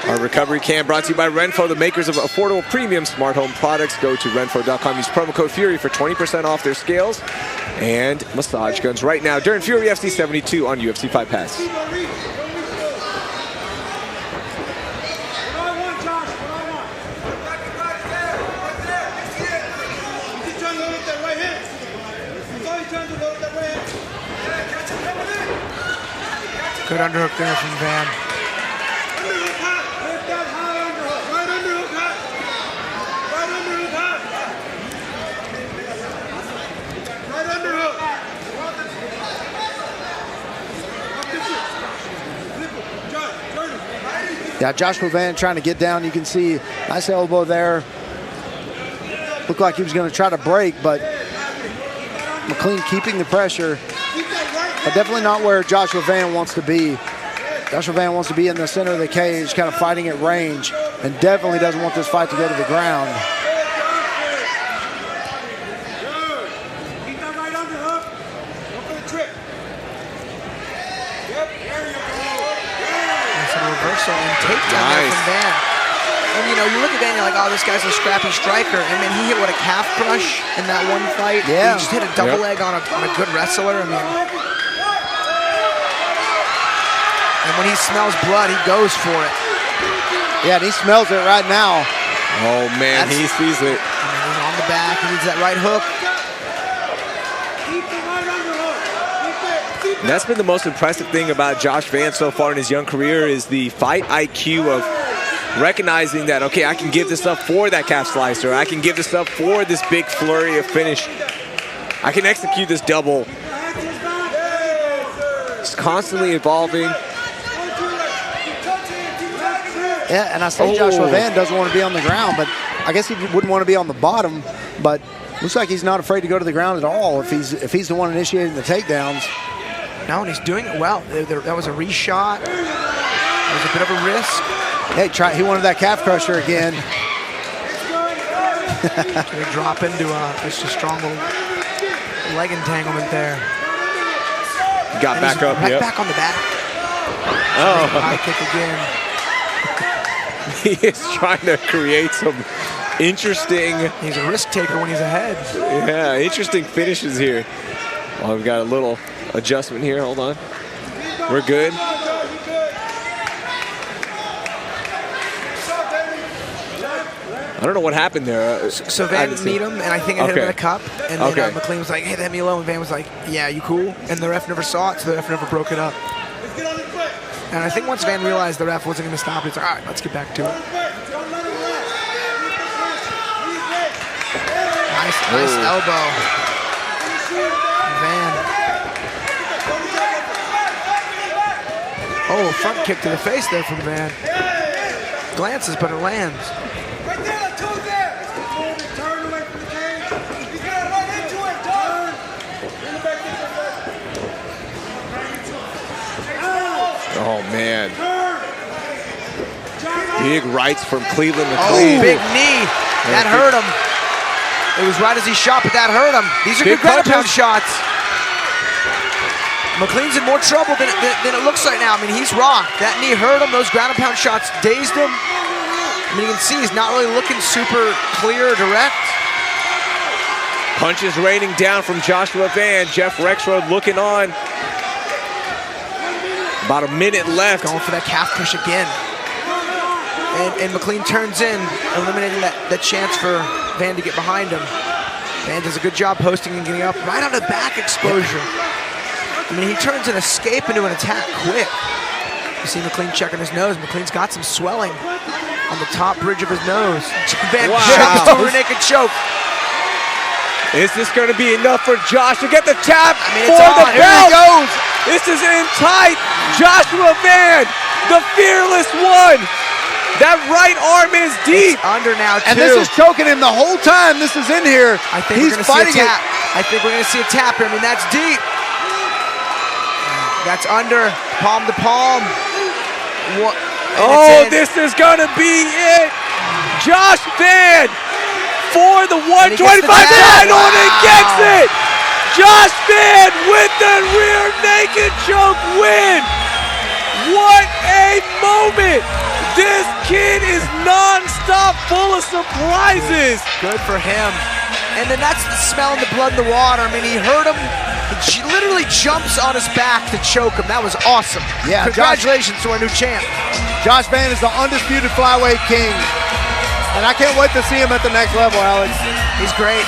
Our recovery cam brought to you by Renfro, the makers of affordable premium smart home products. Go to renfro.com. Use promo code FURY for 20% off their scales and massage guns right now during Fury FC 72 on UFC Fight Pass. Good underhook there from Van. Yeah, Joshua Van trying to get down. You can see nice elbow there. Looked like he was going to try to break, but McLean keeping the pressure. But definitely not where Joshua Van wants to be. Joshua Van wants to be in the center of the cage, kind of fighting at range, and definitely doesn't want this fight to go to the ground. Reversal and takedown there from Van. And you know, you look at Van, you're like, oh, this guy's a scrappy striker. And then he hit what, a calf crush in that one fight. Yeah. He just hit a double leg on a good wrestler. I mean, and when he smells blood, he goes for it. Yeah, and he smells it right now. Oh man, he sees it. I mean, he's on the back. He needs that right hook. And that's been the most impressive thing about Josh Van so far in his young career is the fight IQ of recognizing that, okay, I can give this up for that calf slicer. I can give this up for this big flurry of finish. I can execute this double. It's constantly evolving. Yeah, and I say Joshua Van doesn't want to be on the ground, but I guess he wouldn't want to be on the bottom, but looks like he's not afraid to go to the ground at all if he's the one initiating the takedowns. No, and he's doing it well. That was a reshot. It was a bit of a risk. Hey, he wanted that calf crusher again. They drop into just a strong leg entanglement there. He got back up, right back on the back. Oh. High kick again. He is trying to create some interesting... He's a risk taker when he's ahead. Yeah, interesting finishes here. Well, we've got a little adjustment here. Hold on. We're good. I don't know what happened there. So Van beat him, and I think it hit him in a cup. And then McLean was like, hey, let me low. And Van was like, yeah, you cool? And the ref never saw it, so the ref never broke it up. And I think once Van realized the ref wasn't going to stop, he's like, all right, let's get back to it. Nice elbow. Van. Oh, front kick to the face there from Van. Glances, but it lands. Oh, man. Big rights from Cleveland McLean. Oh, big knee. That hurt him. It was right as he shot, but that hurt him. These are good ground pound shots. McLean's in more trouble than it looks right now. I mean, he's rocked. That knee hurt him. Those ground and pound shots dazed him. I mean, you can see he's not really looking super clear or direct. Punches raining down from Joshua Van. Jeff Rexroad looking on. About a minute left. Going for that calf push again. And McLean turns in, eliminating that chance for Van to get behind him. Van does a good job posting and getting up right on the back exposure. I mean, he turns an escape into an attack quick. You see McLean checking his nose. McLean's got some swelling on the top bridge of his nose. Van chops to a naked choke. Is this going to be enough for Josh to get the tap it's for on. the Here he belt? goes. This is in tight. Joshua Van, the fearless one. That right arm is deep. It's under now, too. And this is choking him the whole time this is in here. I think He's we're going to see a fighting tap. I think we're going to see a tap here. I mean, that's deep. That's under, palm to palm. This is going to be it. Josh Van for the 125 title, and he gets it. Josh Van with the rear naked choke win. What a moment. This kid is non-stop full of surprises. Good for him. And then that's the smell and the blood in the water. I mean, he hurt him. He literally jumps on his back to choke him. That was awesome. Yeah, congratulations to our new champ. Josh Van is the undisputed flyweight king. And I can't wait to see him at the next level, Alex. He's great.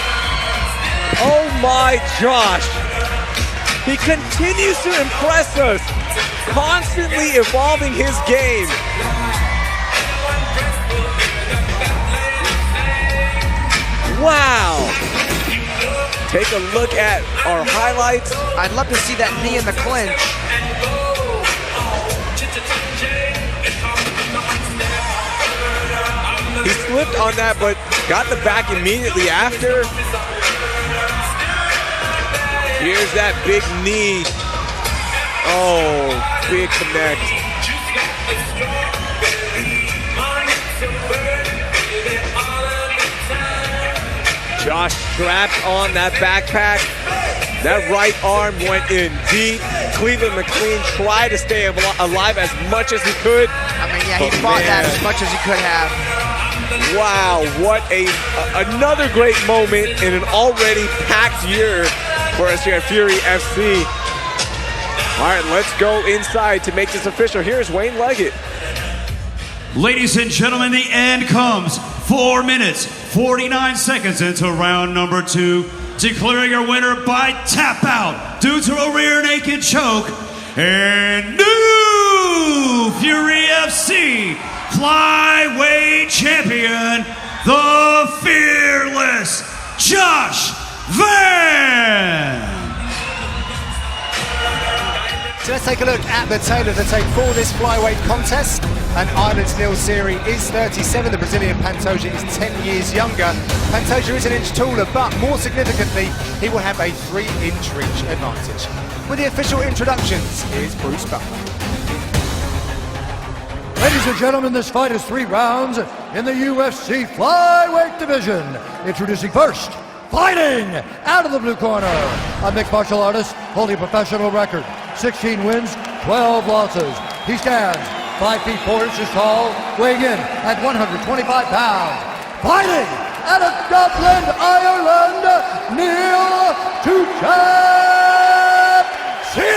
Oh my Josh. He continues to impress us, constantly evolving his game. Wow. Take a look at our highlights. I'd love to see that knee in the clinch. He slipped on that, but got the back immediately after. Here's that big knee. Oh, big connect. Josh strapped on that backpack. That right arm went in deep. Cleveland McLean tried to stay alive as much as he could. I mean, yeah, he fought that as much as he could have. Wow, what another great moment in an already packed year for us here at Fury FC. All right, let's go inside to make this official. Here's Wayne Leggett. Ladies and gentlemen, the end comes. 4 minutes, 49 seconds into round number 2. Declaring your winner by tap out due to a rear naked choke. And new Fury FC flyweight champion, the fearless Josh Van. So let's take a look at the tailor to take for this flyweight contest. An Ireland's nil series is 37. The Brazilian Pantoja is 10 years younger. Pantoja is an inch taller, but more significantly, he will have a 3-inch reach advantage. With the official introductions, here's Bruce Butler. Ladies and gentlemen, this fight is 3 rounds in the UFC flyweight division. Introducing first, fighting out of the blue corner, a mixed martial artist holding a professional record, 16 wins, 12 losses. He stands 5 feet 4 inches tall, weighing in at 125 pounds. Fighting out of Dublin, Ireland, Neil Tuchel Series.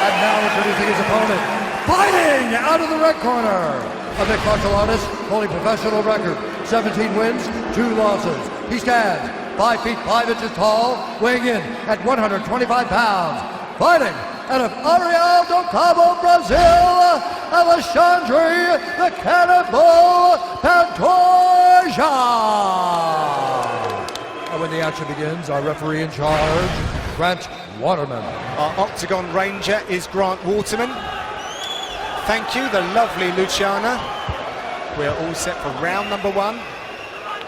And now introducing his opponent, fighting out of the red corner, a mixed martial artist holding professional record, 17 wins, 2 losses. He stands 5 feet 5 inches tall, weighing in at 125 pounds. Fighting out of Ariel do Cabo, Brazil, Alexandre the Cannibal Pantoja. And when the action begins, our referee in charge, Grant Waterman. Our Octagon Ranger is Grant Waterman. Thank you, the lovely Luciana. We're all set for round number 1.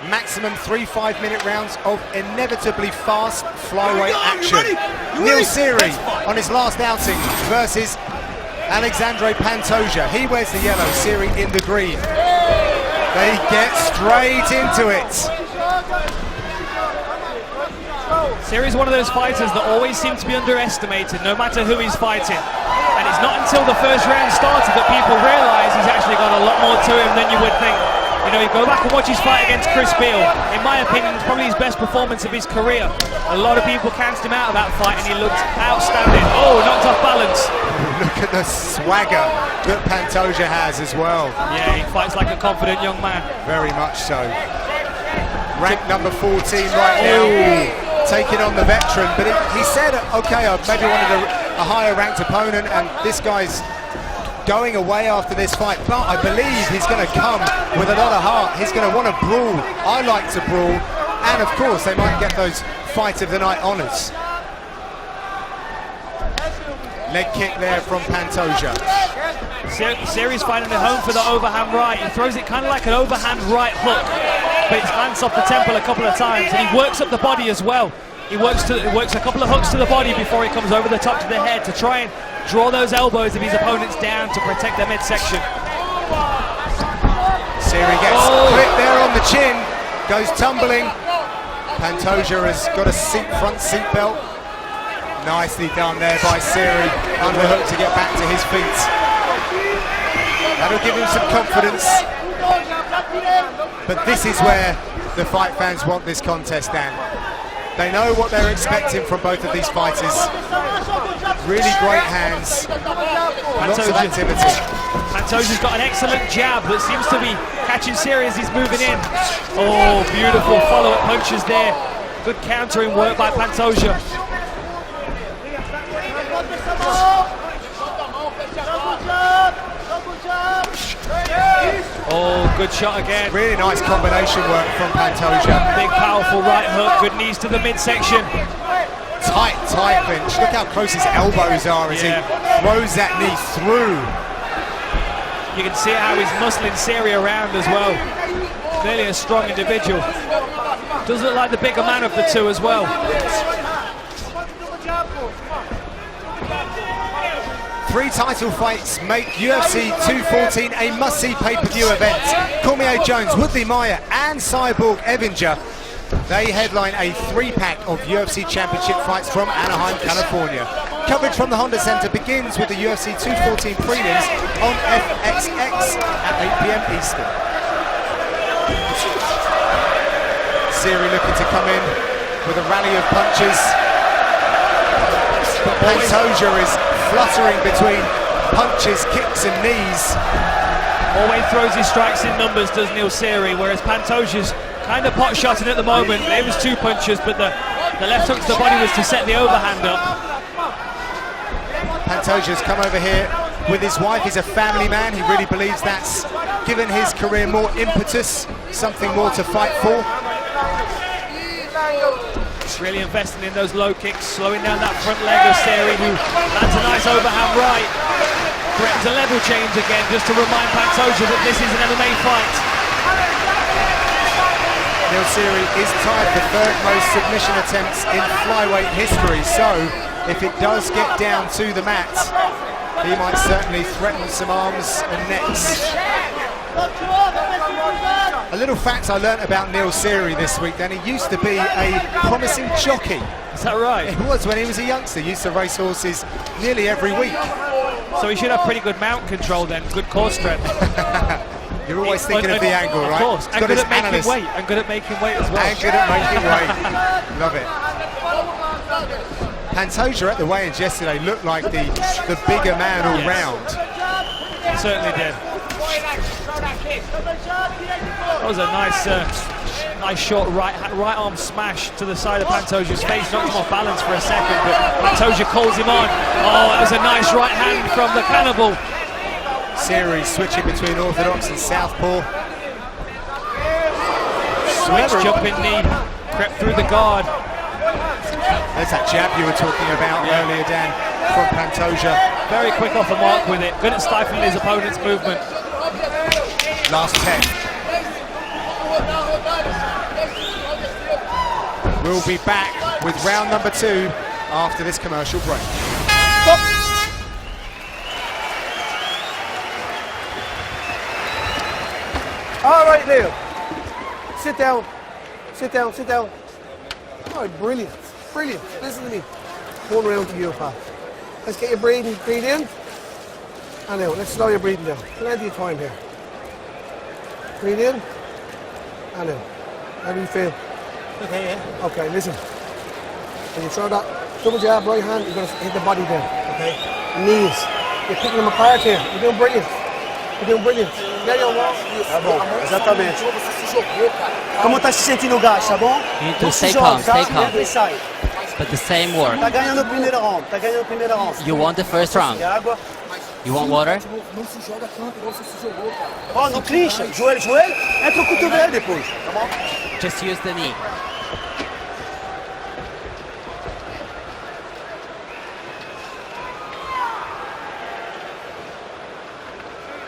Maximum 3 5-minute rounds of inevitably fast flyweight action. Neil Seary on his last outing versus Alexandre Pantoja. He wears the yellow, Seary in the green. They get straight into it. Seary's one of those fighters that always seem to be underestimated, no matter who he's fighting. And it's not until the first round started that people realise he's actually got a lot more to him than you would think. You know, you go back and watch his fight against Chris Beal. In my opinion, it's probably his best performance of his career. A lot of people cancelled him out of that fight and he looked outstanding. Oh, knocked off balance. Look at the swagger that Pantoja has as well. Yeah, he fights like a confident young man. Very much so. Ranked number 14 right now, taking on the veteran. But he said, okay, I maybe wanted a higher ranked opponent, and this guy's going away after this fight, but I believe he's going to come with a lot of heart. He's going to want to brawl. I like to brawl, and of course they might get those fight of the night honours. Leg kick there from Pantoja. Siri's finding it home for the overhand right. He throws it kind of like an overhand right hook, but it lands off the temple a couple of times, and he works up the body as well. He works a couple of hooks to the body before he comes over the top to the head to try and draw those elbows of his opponents down to protect their midsection. Siri gets clipped there on the chin, goes tumbling. Pantoja has got a front seat belt. Nicely done there by Siri, underhook to get back to his feet. That'll give him some confidence. But this is where the fight fans want this contest, Dan. They know what they're expecting from both of these fighters. Really great hands, lots of activity. Pantoja's got an excellent jab that seems to be catching Siri as he's moving in. Oh, beautiful follow-up punches there. Good countering work by Pantoja. Oh, good shot again. Really nice combination work from Pantoja. Big, powerful right hook, good knees to the midsection. Tight clinch. Look how close his elbows are as he throws that knee through. You can see how he's muscling Siri around as well. Clearly a strong individual. Does look like the bigger man of the two as well. 3 title fights make UFC 214 a must-see pay-per-view event. Cormier Jones, Woodley Meyer and Cyborg Evinger, they headline a 3-pack of UFC Championship fights from Anaheim, California. Coverage from the Honda Center begins with the UFC 214 prelims on FXX at 8 p.m. Eastern. Siri looking to come in with a rally of punches. But Pantoja is fluttering between punches, kicks and knees. Always throws his strikes in numbers, does Neil Siri, whereas Pantoja's kind of pot shotting at the moment. It was 2 punches, but the left hook to the body was to set the overhand up. Pantoja's come over here with his wife. He's a family man. He really believes that's given his career more impetus, something more to fight for. Really investing in those low kicks, slowing down that front leg of Siri, who lands a nice overhand right. Threatens a level change again, just to remind Pantoja that this is an MMA fight. Neil Siri is tied for 3rd most submission attempts in flyweight history, so if it does get down to the mat, he might certainly threaten some arms and necks. A little fact I learnt about Neil Siri this week, then he used to be a promising jockey. Is that right? He was when he was a youngster. He used to race horses nearly every week. So he should have pretty good mount control then, good core strength. You're always thinking of the angle, right? Of course, and good at making weight, and good at making weight as well. And good at making weight. Love it. Pantoja at the weigh-ins yesterday looked like the bigger man all round. He certainly did. That was a nice short right arm smash to the side of Pantoja's face, knocked him off balance for a second, but Pantoja calls him on. Oh, that was a nice right hand from the cannibal. Siri switching between orthodox and southpaw. Switch jumping knee, crept through the guard. There's that jab you were talking about earlier, Dan, from Pantoja. Very quick off the mark with it, good at stifling his opponent's movement. Last 10. We'll be back with round number 2 after this commercial break. All right, Leo. Sit down. Sit down, sit down. All right, brilliant. Brilliant. Listen to me. 1 round to you, pal. Let's get your breathing. Breathe in. And out. Let's slow your breathing down. Plenty of time here. Breathe in. And out. How do you feel? Okay, yeah. Okay, listen. When you throw that double jab right hand, you're going to hit the body there. Okay? Knees. You're picking them apart here. You're doing brilliant. You're doing brilliant. Tá bom, exatamente. Como tá se sentindo o gás, tá bom? You need to stay calm, stay calm. But the same work. Tá ganhando o primeiro round, tá ganhando o primeiro round. You want the first round. Água. You want water? Ó, no clincha, joelho, joelho, entra o cotovelo depois, tá bom? Just use the knee.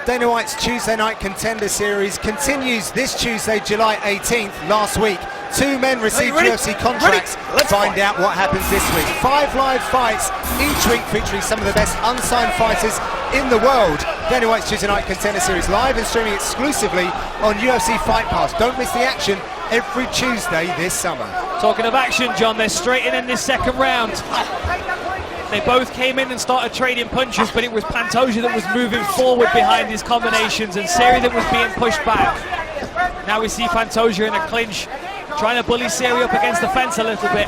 Dana White's Tuesday Night Contender Series continues this Tuesday, July 18th. Last week, 2 men received UFC contracts. Find out what happens this week. 5 live fights, each week featuring some of the best unsigned fighters in the world. Dana White's Tuesday Night Contender Series live and streaming exclusively on UFC Fight Pass. Don't miss the action every Tuesday this summer. Talking of action, John, they're straight in this second round. They both came in and started trading punches, but it was Pantoja that was moving forward behind his combinations and Seri that was being pushed back. Now we see Pantoja in a clinch, trying to bully Seri up against the fence a little bit.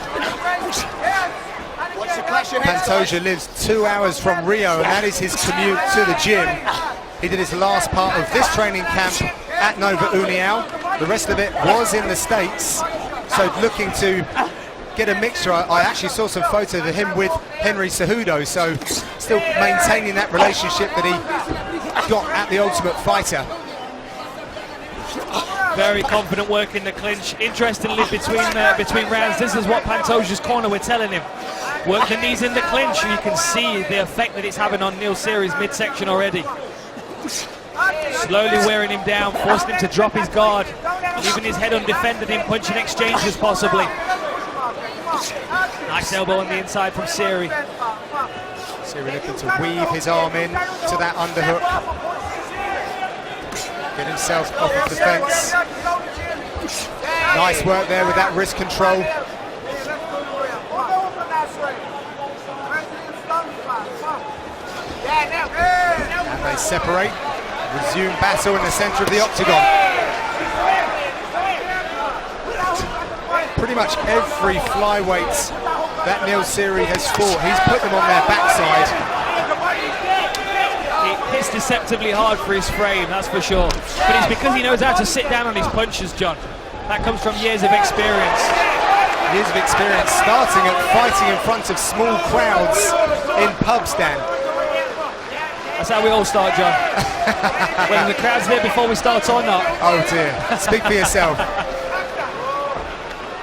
Pantoja lives 2 hours from Rio, and that is his commute to the gym. He did his last part of this training camp at Nova União. The rest of it was in the States, so looking to get a mixture. I actually saw some photos of him with Henry Cejudo, so still maintaining that relationship that he got at the Ultimate Fighter. Very confident work in the clinch. Interestingly, between rounds, this is what Pantoja's corner were telling him. Work the knees in the clinch. You can see the effect that it's having on Neil Seri's midsection already. Slowly wearing him down, forcing him to drop his guard, leaving his head undefended in punching exchanges possibly. Nice elbow on the inside from Seri. Seri looking to weave his arm in to that underhook. Get himself off of the fence. Nice work there with that wrist control. And they separate. Resume battle in the center of the octagon. Pretty much every flyweight that Neil Seri has fought, he's put them on their backside. It hits deceptively hard for his frame, that's for sure. But it's because he knows how to sit down on his punches, John. That comes from years of experience. Years of experience, starting at fighting in front of small crowds in pubs, Dan. That's how we all start, John. When the crowd's there before we start or not. Oh dear, speak for yourself.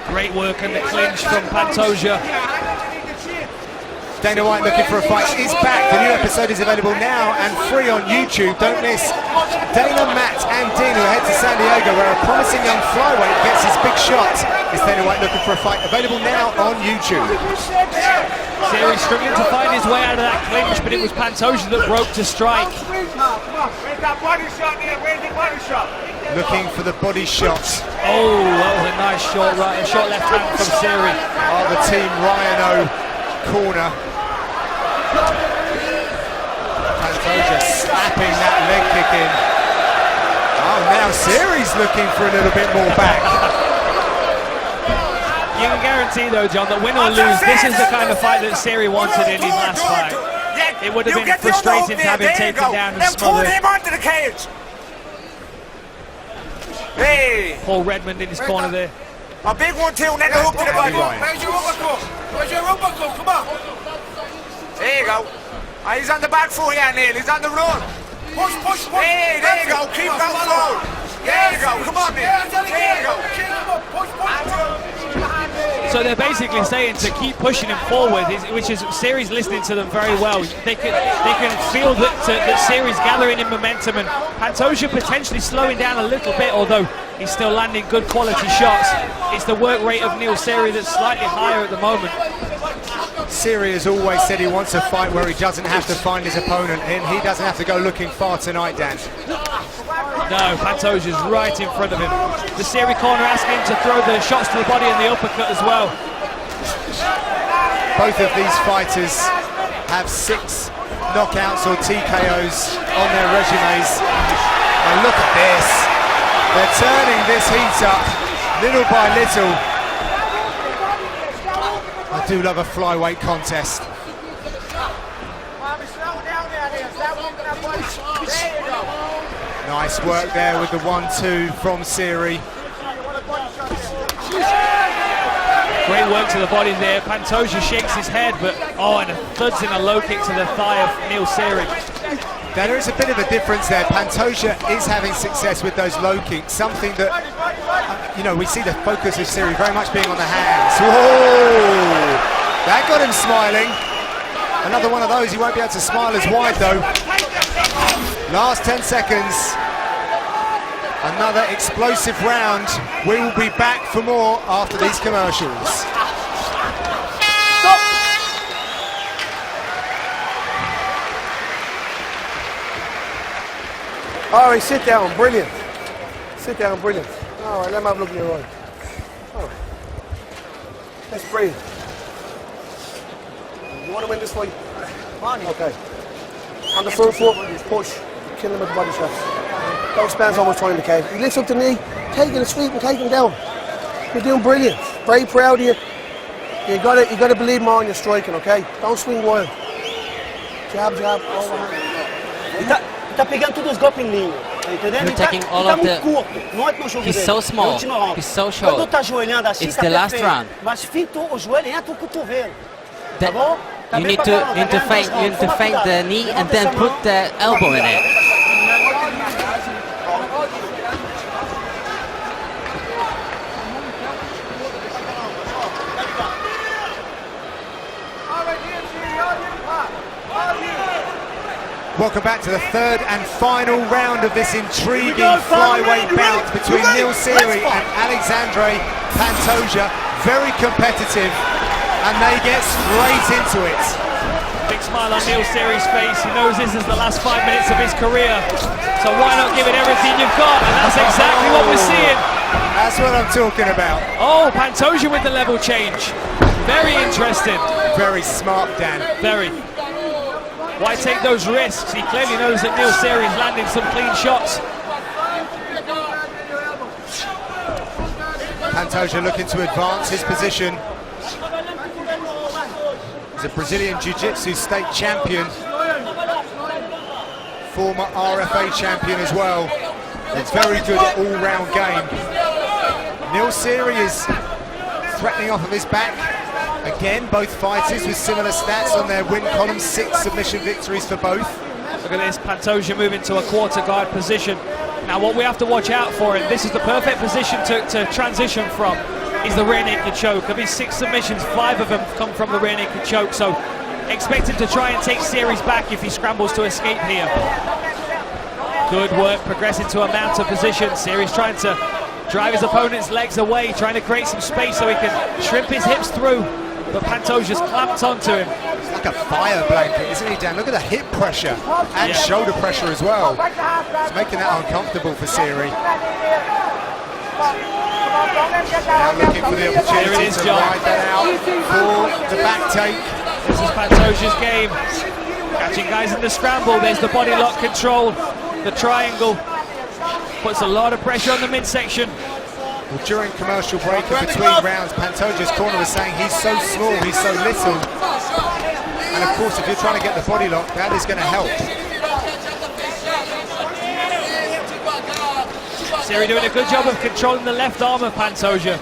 Great work in the clinch from Pantoja. Dana White looking for a fight is back. The new episode is available now and free on YouTube. Don't miss Dana, Matt and Dean who head to San Diego where a promising young flyweight gets his big shot. It's Dana White looking for a fight, available now on YouTube. Seri struggling to find his way out of that clinch, but it was Pantoja that broke to strike. Looking for the body shot. Oh, that was a nice short right, a short left hand from Seri. Oh, the Team Ryan-O corner. Pantoja slapping that leg kick in. Oh, now Seri's looking for a little bit more back. You can guarantee though, John, that win or lose, this is the kind of fight that Seri wanted in his last fight. It would have been frustrating to have him taken down and smothered. onto the cage. Hey! Paul Redmond in his corner there. A big one too, then the hook to the body. Where's your uppercut? Where's your uppercut? Come on. There you go. He's on the back foot here, Neil. He's on the run. Push, push, push. Hey, there you go. Keep going forward. There you go. Come on, Neil. There you go. Push, push. So they're basically saying to keep pushing him forward, which is Seri's listening to them very well. They can feel that Seri's gathering in momentum, and Pantoja potentially slowing down a little bit, although he's still landing good quality shots. It's the work rate of Neil Seri that's slightly higher at the moment. Seri has always said he wants a fight where he doesn't have to find his opponent, and he doesn't have to go looking far tonight, Dan. No, Pantoja's right in front of him. The Seri corner asking him to throw the shots to the body and the uppercut as well. Both of these fighters have 6 knockouts or TKOs on their resumes. And look at this. They're turning this heat up little by little. I do love a flyweight contest. Nice work there with the 1-2 from Seri. Great work to the body there. Pantoja shakes his head, but and thuds in a low kick to the thigh of Neil Seri. Now there is a bit of a difference there. Pantoja is having success with those low kicks, something that, we see the focus of Siri very much being on the hands. Whoa! That got him smiling. Another one of those, he won't be able to smile as wide though. Last 10 seconds. Another explosive round. We will be back for more after these commercials. All right, sit down, brilliant. Sit down, brilliant. All right, let me have a look at your eye. All right. That's brilliant. You want to win this fight? Okay. On the front foot, push. Kill him with the body shots. Don't spend so much time in the cage. He lifts up the knee, taking a sweep and taking him down. You're doing brilliant. Very proud of you. You gotta believe more in your striking, okay? Don't swing wild. Jab, jab, overhand. Tá pegando todos os golpes em linha, tá entendendo? You're taking all of the... He's so small, he's so short. Quando tá ajoelhando assim, it's the last round. Mas finta o joelho e entra o cotovelo, tá bom? You need to feint the knee and then put the elbow in it. Welcome back to the third and final round of this intriguing flyweight bout between Neil Seery and Alexandre Pantoja. Very competitive, and they get straight into it. Big smile on Neil Seery's face. He knows this is the last 5 minutes of his career, so why not give it everything you've got? And that's exactly what we're seeing. That's what I'm talking about. Oh, Pantoja with the level change. Very interesting. Very smart, Dan. Very. Why take those risks? He clearly knows that Neil Seery is landing some clean shots. Pantoja looking to advance his position. He's a Brazilian Jiu-Jitsu state champion. Former RFA champion as well. It's very good all-round game. Neil Seery is threatening off of his back. Again, both fighters with similar stats on their win column, 6 submission victories for both. Look at this, Pantoja moving to a quarter guard position. Now what we have to watch out for, and this is the perfect position to transition from, is the rear naked choke. Of his 6 submissions, 5 of them come from the rear naked choke, so expect him to try and take Seery's back if he scrambles to escape here. Good work, progressing to a mounted position. Seery's trying to drive his opponent's legs away, trying to create some space so he can shrimp his hips through. But Pantoja's clamped onto him. It's like a fire blanket, isn't he, Dan? Look at the hip pressure and shoulder pressure as well. It's making that uncomfortable for Seery. Now looking for the opportunity to ride that out for the back take. This is Pantoja's game. Catching guys in the scramble. There's the body lock control. The triangle puts a lot of pressure on the midsection. Well, during commercial break and between rounds, Pantoja's corner was saying he's so small, he's so little. And of course, if you're trying to get the body lock, that is going to help. Seery doing a good job of controlling the left arm of Pantoja.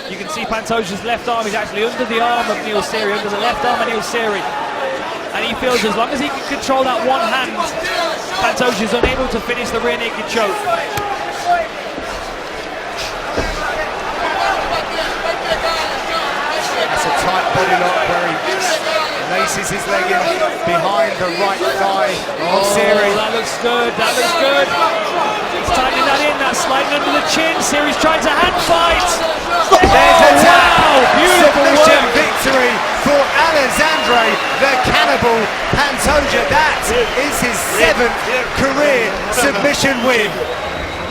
You can see Pantoja's left arm is actually under the arm of Neil Seery, under the left arm of Neil Seery. And he feels as long as he can control that one hand, Pantoja's unable to finish the rear naked choke. That's a tight body lock where he laces his leg in behind the right thigh of Seery. That looks good, that looks good. He's tightening that in, that's sliding under the chin. Seery's trying to hand fight. There's a tap. Wow, beautiful submission work. victory for Alexandre the Cannibal Pantoja. That is his 7th career submission win.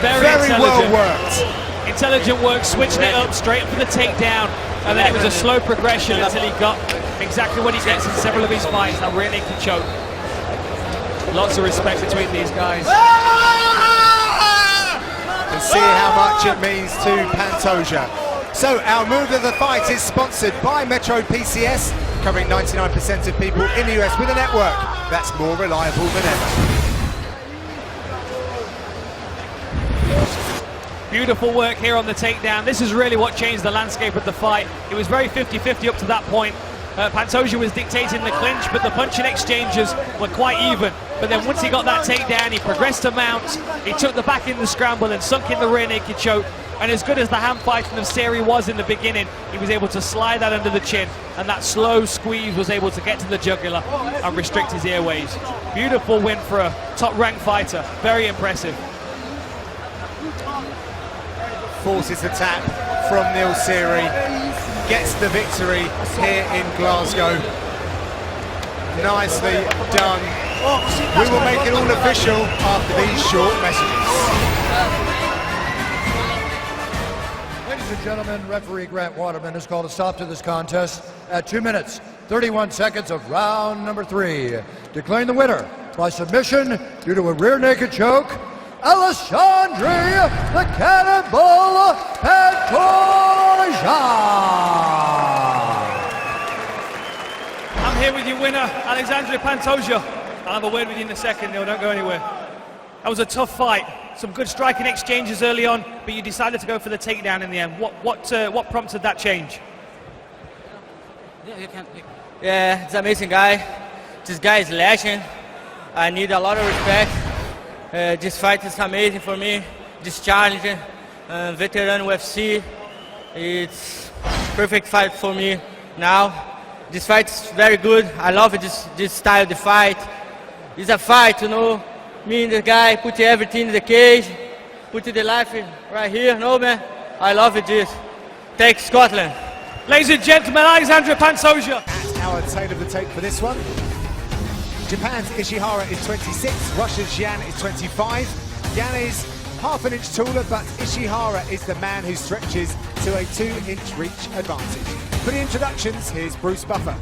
Very well worked. Intelligent work, switching it up straight up for the takedown, and then it was a slow progression until he got exactly what he gets in several of his fights, that rear naked choke. Lots of respect between these guys. And see how much it means to Pantoja. So our move of the fight is sponsored by Metro PCS, covering 99% of people in the US with a network that's more reliable than ever. Beautiful work here on the takedown. This is really what changed the landscape of the fight. It was very 50-50 up to that point. Pantoja was dictating the clinch, but the punching exchanges were quite even. But then once he got that takedown, he progressed to mounts, he took the back in the scramble and sunk in the rear naked choke. And as good as the hand fighting of Seri was in the beginning, he was able to slide that under the chin, and that slow squeeze was able to get to the jugular and restrict his airways. Beautiful win for a top-ranked fighter. Very impressive. Forces the tap from Neil Seri, gets the victory here in Glasgow. Nicely done. We will make it all official after these short messages. Ladies and gentlemen, referee Grant Waterman has called a stop to this contest at 2 minutes, 31 seconds of round number 3. Declaring the winner by submission due to a rear naked choke, Alessandri the Cannonball Pantoja. I'm here with your winner, Alexandre Pantoja. I'll have a word with you in a second, Neil, don't go anywhere. That was a tough fight. Some good striking exchanges early on, but you decided to go for the takedown in the end. What prompted that change? Yeah, it's an amazing guy. This guy is legend. I need a lot of respect. This fight is amazing for me. This challenge, veteran UFC, it's perfect fight for me now. This fight is very good. I love this style of the fight. It's a fight, you know. Me and the guy put everything in the cage, put the life right here. No, man, I love it. This. Take Scotland. Ladies and gentlemen, Alexandre Pantoja. At our tail of the tape for this one. Japan's Ishihara is 26, Russia's Yan is 25. Yan is half an inch taller, but Ishihara is the man who stretches to a 2-inch reach advantage. For the introductions, here's Bruce Buffer.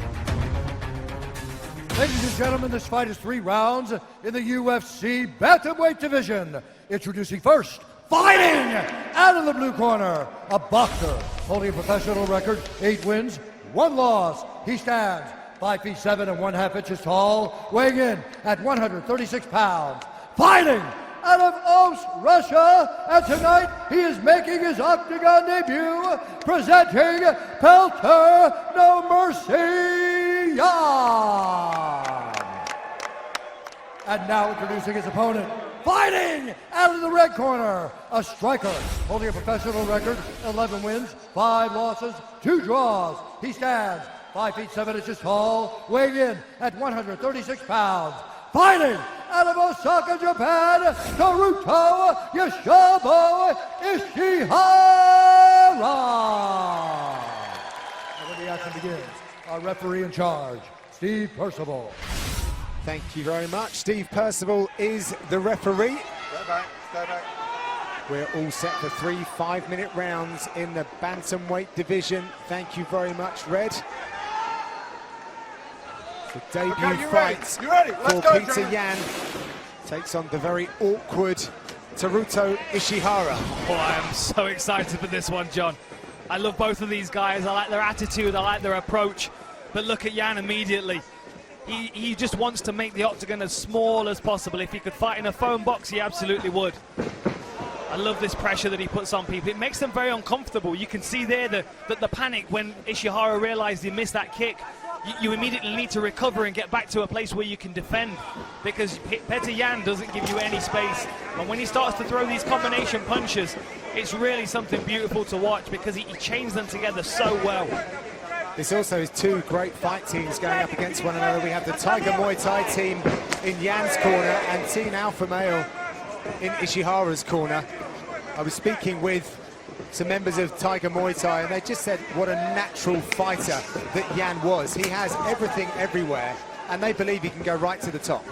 Ladies and gentlemen, this fight is 3 rounds in the UFC bantamweight division. Introducing first, fighting out of the blue corner, a boxer holding a professional record, 8 wins, 1 loss. He stands 5 feet 7 and 1/2 inches tall, weighing in at 136 pounds. Fighting out of Omsk, Russia, and tonight he is making his octagon debut, presenting Pelter No Mercy Yan. And now introducing his opponent, fighting out of the red corner, a striker holding a professional record, 11 wins, 5 losses, 2 draws. He stands 5 feet 7 inches tall, weighing in at 136 pounds. Fighting out of Osaka, Japan, Naruto Yoshinobu Ishihara. And when the action begins, our referee in charge, Steve Percival. Thank you very much. Steve Percival is the referee. Stay back. We're all set for 3 5-minute rounds in the bantamweight division. Thank you very much, Red. The debut fight for Peter Yan takes on the very awkward Teruto Ishihara. Oh, I am so excited for this one, John. I love both of these guys. I like their attitude, I like their approach. But look at Yan immediately. He just wants to make the octagon as small as possible. If he could fight in a phone box, he absolutely would. I love this pressure that he puts on people. It makes them very uncomfortable. You can see there the panic when Ishihara realized he missed that kick. You immediately need to recover and get back to a place where you can defend, because Petr Yan doesn't give you any space. And when he starts to throw these combination punches, it's really something beautiful to watch, because he chains them together so well. This also is 2 great fight teams going up against one another. We have the Tiger Muay Thai team in Yan's corner and Team Alpha Male in Ishihara's corner. I was speaking with some members of Tiger Muay Thai, and they just said what a natural fighter that Yan was. He has everything everywhere, and they believe he can go right to the top.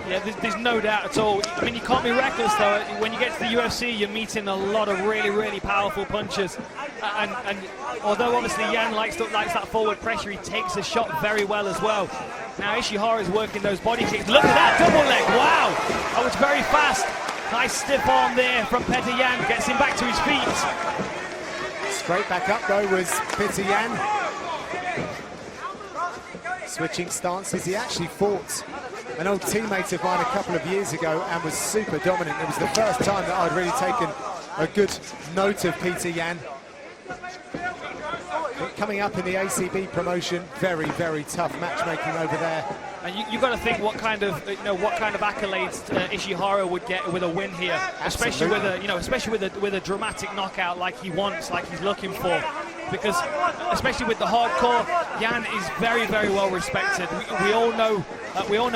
Yeah, there's no doubt at all. I mean, you can't be reckless, though. When you get to the UFC, you're meeting a lot of really, really powerful punches. And although obviously Yan likes that forward pressure, he takes a shot very well as well. Now Ishihara is working those body kicks. Look at that double leg, wow! That was very fast. Nice stiff arm there from Petr Yan, gets him back to his feet. Straight back up though was Petr Yan. Switching stances, he actually fought an old teammate of mine a couple of years ago and was super dominant. It was the first time that I'd really taken a good note of Petr Yan. coming up in the ACB promotion. Very, very tough matchmaking over there. And you got to think what kind of accolades Ishihara would get with a win here, especially with a dramatic knockout like he wants, like he's looking for. Because especially with the hardcore, Jan is very, very well respected. We all know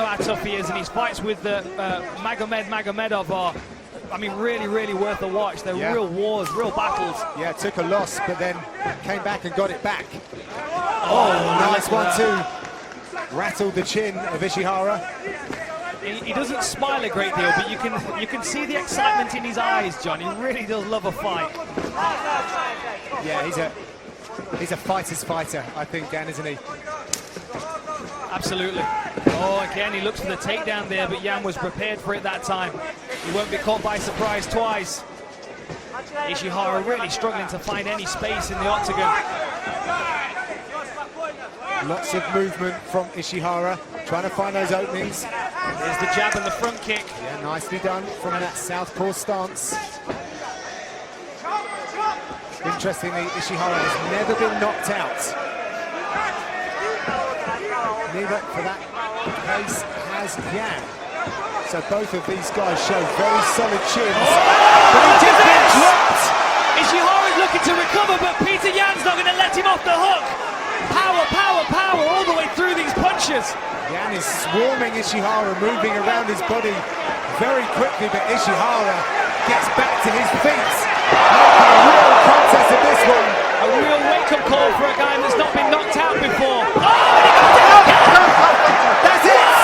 how tough he is, and his fights with Magomedov are, I mean, really, really worth a watch. They're real wars, real battles. Yeah, took a loss, but then came back and got it back. Oh, nice 1-2. Rattled the chin of Ishihara. He doesn't smile a great deal, but you can see the excitement in his eyes, John. He really does love a fight. Yeah, he's a fighter's fighter, I think, Dan, isn't he? Absolutely. Oh, again, he looks for the takedown there, but Jan was prepared for it that time. He won't be caught by surprise twice. Ishihara really struggling to find any space in the octagon. Lots of movement from Ishihara, trying to find those openings. There's the jab and the front kick. Yeah, nicely done from that southpaw stance. Interestingly, Ishihara has never been knocked out. Neither, for that case, has Jan. So both of these guys show very solid chins. But he just been dropped! Ishihara's looking to recover, but Peter Yan's not going to let him off the hook. Power, power, power all the way through these punches. Jan is swarming Ishihara, moving around his body very quickly, but Ishihara gets back to his feet. Making a real contest of this one. A real wake-up call for a guy that's not been knocked out before. That's it!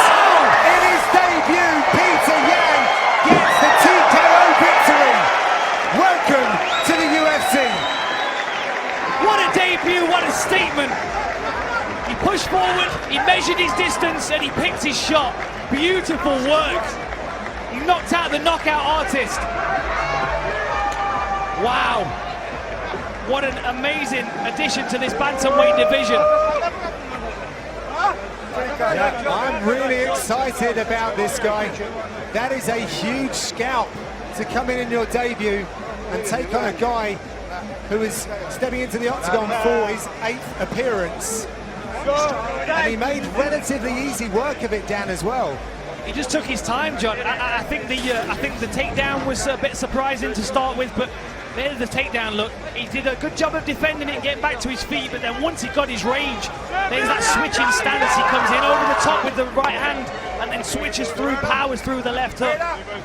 In his debut, Peter Yan gets the TKO victory. Welcome to the UFC. What a debut, what a statement. He pushed forward, he measured his distance, and he picked his shot. Beautiful work. He knocked out the knockout artist. Wow. What an amazing addition to this bantamweight division. Yeah, I'm really excited about this guy. That is a huge scalp to come in your debut and take on a guy who is stepping into the octagon for his 8th appearance. And he made relatively easy work of it, Dan, as well. He just took his time, John. I think the takedown was a bit surprising to start with, but there's the takedown look. He did a good job of defending it and getting back to his feet, but then once he got his range, there's that switching stance. He comes in over the top with the right hand and then switches through, powers through the left hook.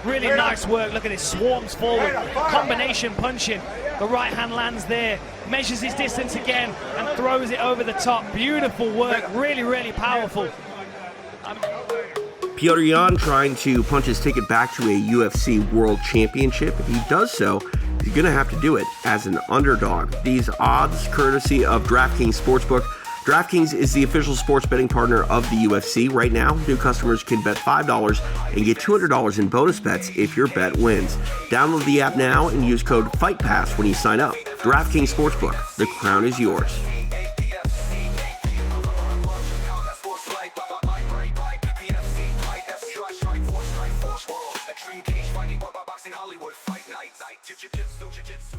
Really nice work. Look at this, swarms forward, combination punching. The right hand lands there, measures his distance again and throws it over the top. Beautiful work, really, really powerful. Petr Yan trying to punch his ticket back to a UFC World Championship. If he does so, he's going to have to do it as an underdog. These odds courtesy of DraftKings Sportsbook. DraftKings is the official sports betting partner of the UFC. Right now, new customers can bet $5 and get $200 in bonus bets if your bet wins. Download the app now and use code FIGHTPASS when you sign up. DraftKings Sportsbook. The crown is yours. Hollywood fight night, jiu-jitsu.